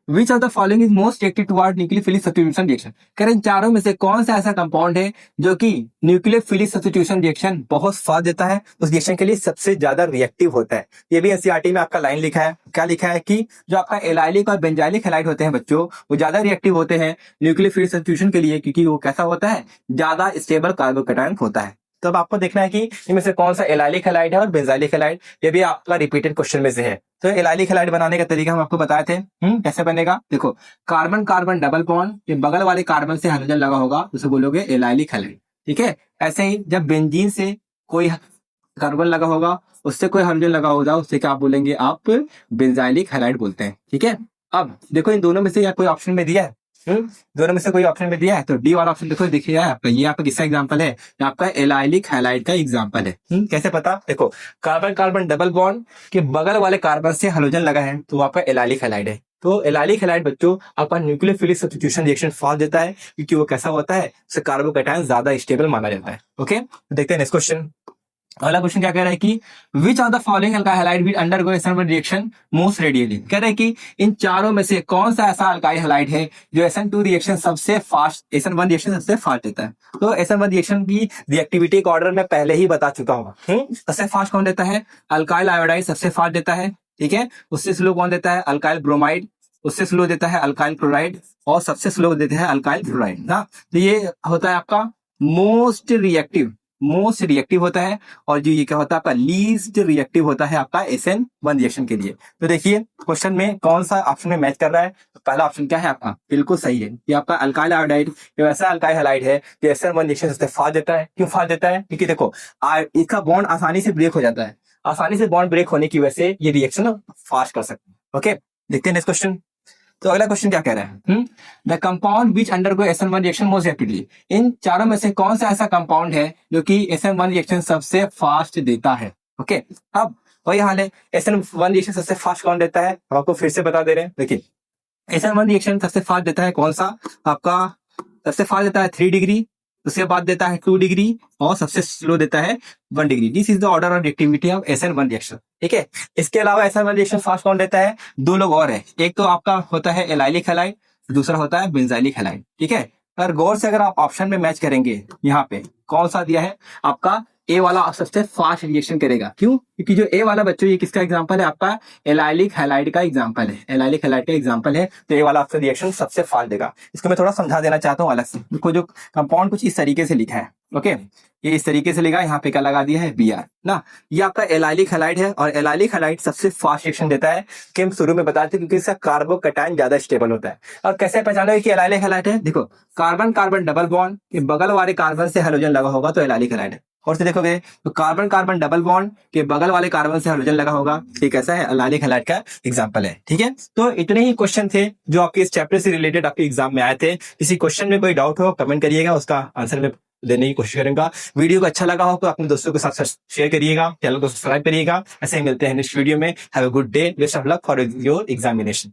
which of the following is most reactive toward nucleophilic substitution reaction. कह रहे हैं चारों में से कौन सा ऐसा कंपाउंड है जो कि न्यूक्लियोफिलिक सब्स्टिट्यूशन रिएक्शन बहुत फास्ट देता है, उस रिएक्शन के लिए सबसे ज्यादा रिएक्टिव होता है। ये भी एनसीईआरटी में आपका लाइन लिखा है। क्या लिखा है कि जो आपका एलाइलिक और बेंजाइलिक हैलाइड होते हैं बच्चों, वो ज्यादा रिएक्टिव होते हैं न्यूक्लियोफिलिक सब्स्टिट्यूशन के लिए, क्योंकि वो कैसा होता है, ज्यादा स्टेबल कार्बोकैटायन होता है। तो अब आपको देखना है कि इनमें से कौन सा एलाइलिक हैलाइड है और बेंजाइलिक हैलाइड। ये भी आपका रिपीटेड क्वेश्चन में से है। तो एलाइलिक हैलाइड बनाने का तरीका हम आपको बताए थे। कैसे बनेगा, देखो, कार्बन कार्बन डबल बॉन्ड के बगल वाले कार्बन से हाइड्रोजन लगा होगा उसे बोलोगे एलाइलिक हैलाइड। ठीक है, ऐसे ही जब बेंजीन से कोई कार्बन लगा होगा, उससे कोई हाइड्रोजन लगा होगा, उससे क्या बोलेंगे आप, बेंजाइलिक हैलाइड बोलते हैं। ठीक है, अब देखो इन दोनों में से या कोई ऑप्शन में दिया है, दोनों में से कोई ऑप्शन में दिया है, तो डी वाला ऑप्शन देखो देखिए आपका, ये आपका किसका एग्जांपल है, आपका एलाइलिक हैलाइड का एग्जांपल है। कैसे पता, देखो, कार्बन कार्बन डबल बॉन्ड के बगल वाले कार्बन से हाइड्रोजन लगा है तो आपका एलाइलिक हैलाइड है। तो एलाइलिक हैलाइड बच्चों आपका न्यूक्लियोफिलिक सब्स्टिट्यूशन रिएक्शन फास्ट देता है, क्योंकि वो कैसा होता है, उससे कार्बोकैटायन ज्यादा स्टेबल माना जाता है। ओके, देखते हैं नेक्स्ट क्वेश्चन। अगला क्वेश्चन क्या कह रहा है कि which of the following alkyl halide will undergo SN1 reaction most radially. कह रहे हैं कि इन चारों में से कौन सा ऐसा अल्काइल हैलाइड है जो SN2 रिएक्शन सबसे फास्ट, SN1 रिएक्शन सबसे फास्ट देता है। तो SN1 रिएक्शन की रिएक्टिविटी का ऑर्डर मैं पहले ही बता चुका हूँ। सबसे फास्ट कौन देता है, अल्काइल आयोडाइड सबसे फास्ट देता है। ठीक है, उससे स्लो कौन देता है, अल्काइल ब्रोमाइड, उससे स्लो देता है अल्काइल क्लोराइड, और सबसे स्लो देते हैं अल्काइल फ्लोराइड ना। तो ये होता है आपका मोस्ट रिएक्टिव होता है, और जो ये क्या होता है आपका लीस्ट रिएक्टिव होता है आपका SN1 रिएक्शन के लिए। तो देखिए क्वेश्चन में कौन सा ऑप्शन में मैच कर रहा है, तो पहला ऑप्शन क्या है आपका, बिल्कुल सही है, ये आपका अल्काइल आयोडाइड ये वैसा अल्काइल हैलाइड है जो SN1 रिएक्शन सबसे फास्ट देता है। क्यों फास्ट देता है, क्योंकि देखो इसका बॉन्ड आसानी से ब्रेक हो जाता है, आसानी से बॉन्ड ब्रेक होने की वजह से ये रिएक्शन फास्ट कर सकते हैं। ओके, देखते हैं नेक्स्ट क्वेश्चन। तो अगला क्वेश्चन क्या कह रहा है, the compound which undergo SN1 reaction most rapidly. इन चारों में से कौन सा ऐसा कंपाउंड है जो कि SN1 रिएक्शन सबसे फास्ट देता है। ओके, अब वही हाल है, SN1 रिएक्शन सबसे फास्ट कौन देता है, हम आपको फिर से बता दे रहे हैं। देखिए, SN1 रिएक्शन सबसे फास्ट देता है कौन सा, आपका सबसे फास्ट देता है 3 डिग्री, उसके बाद देता है 2 डिग्री, और सबसे स्लो देता है 1 degree. This is the order of reactivity of SN1 reaction. ठीक है, इसके अलावा SN1 रिएक्शन फास्ट कौन देता है, दो लोग और है, एक तो आपका होता है एलाइलिक हैलाइड, दूसरा होता है बेंजाइलिक हैलाइड। ठीक है, अगर गौर से अगर आप ऑप्शन में मैच करेंगे, यहाँ पे कौन सा दिया है आपका, ए वाला सबसे फास्ट रिएक्शन करेगा। क्यों, क्योंकि जो ए वाला बच्चों ये किसका एग्जांपल है, आपका एलाइलिक हैलाइड का एग्जांपल है, एलाइलिक हैलाइड का एग्जांपल है, तो ए वाला आपका रिएक्शन सबसे फास्ट देगा। इसको मैं थोड़ा समझा देना चाहता हूँ अलग से। देखो, जो कंपाउंड कुछ इस तरीके से लिखा है, ओके, ये इस तरीके से लिखा है, यहाँ पे क्या लगा दिया है, Br ना। ये आपका एलाइलिक हैलाइड है, और एलाइलिक हैलाइड सबसे फास्ट रिएक्शन देता है, कि हम शुरू में बताते हैं, क्योंकि इसका कार्बोकैटायन ज्यादा स्टेबल होता है। और कैसे पहचानोगे कि एलाइलिक हैलाइड है, देखो, कार्बन कार्बन डबल बॉन्ड के बगल वाले कार्बन से हाइड्रोजन लगा होगा तो एलाइलिक हैलाइड है। और से देखोगे तो कार्बन कार्बन डबल बॉन्ड के बगल वाले कार्बन से हाइड्रोजन लगा होगा, ठीक ऐसा है, एलाइलिक हैलाइड का एग्जांपल है। ठीक है, तो इतने ही क्वेश्चन थे जो आपके इस चैप्टर से रिलेटेड आपके एग्जाम में आए थे। किसी क्वेश्चन में कोई डाउट हो कमेंट करिएगा, उसका आंसर में देने की कोशिश करूंगा। वीडियो को अच्छा लगा हो तो अपने दोस्तों के साथ शेयर करिएगा, चैनल को सब्सक्राइब करिएगा। ऐसे ही मिलते हैं नेक्स्ट वीडियो में। Have a good day, best of luck for your examination.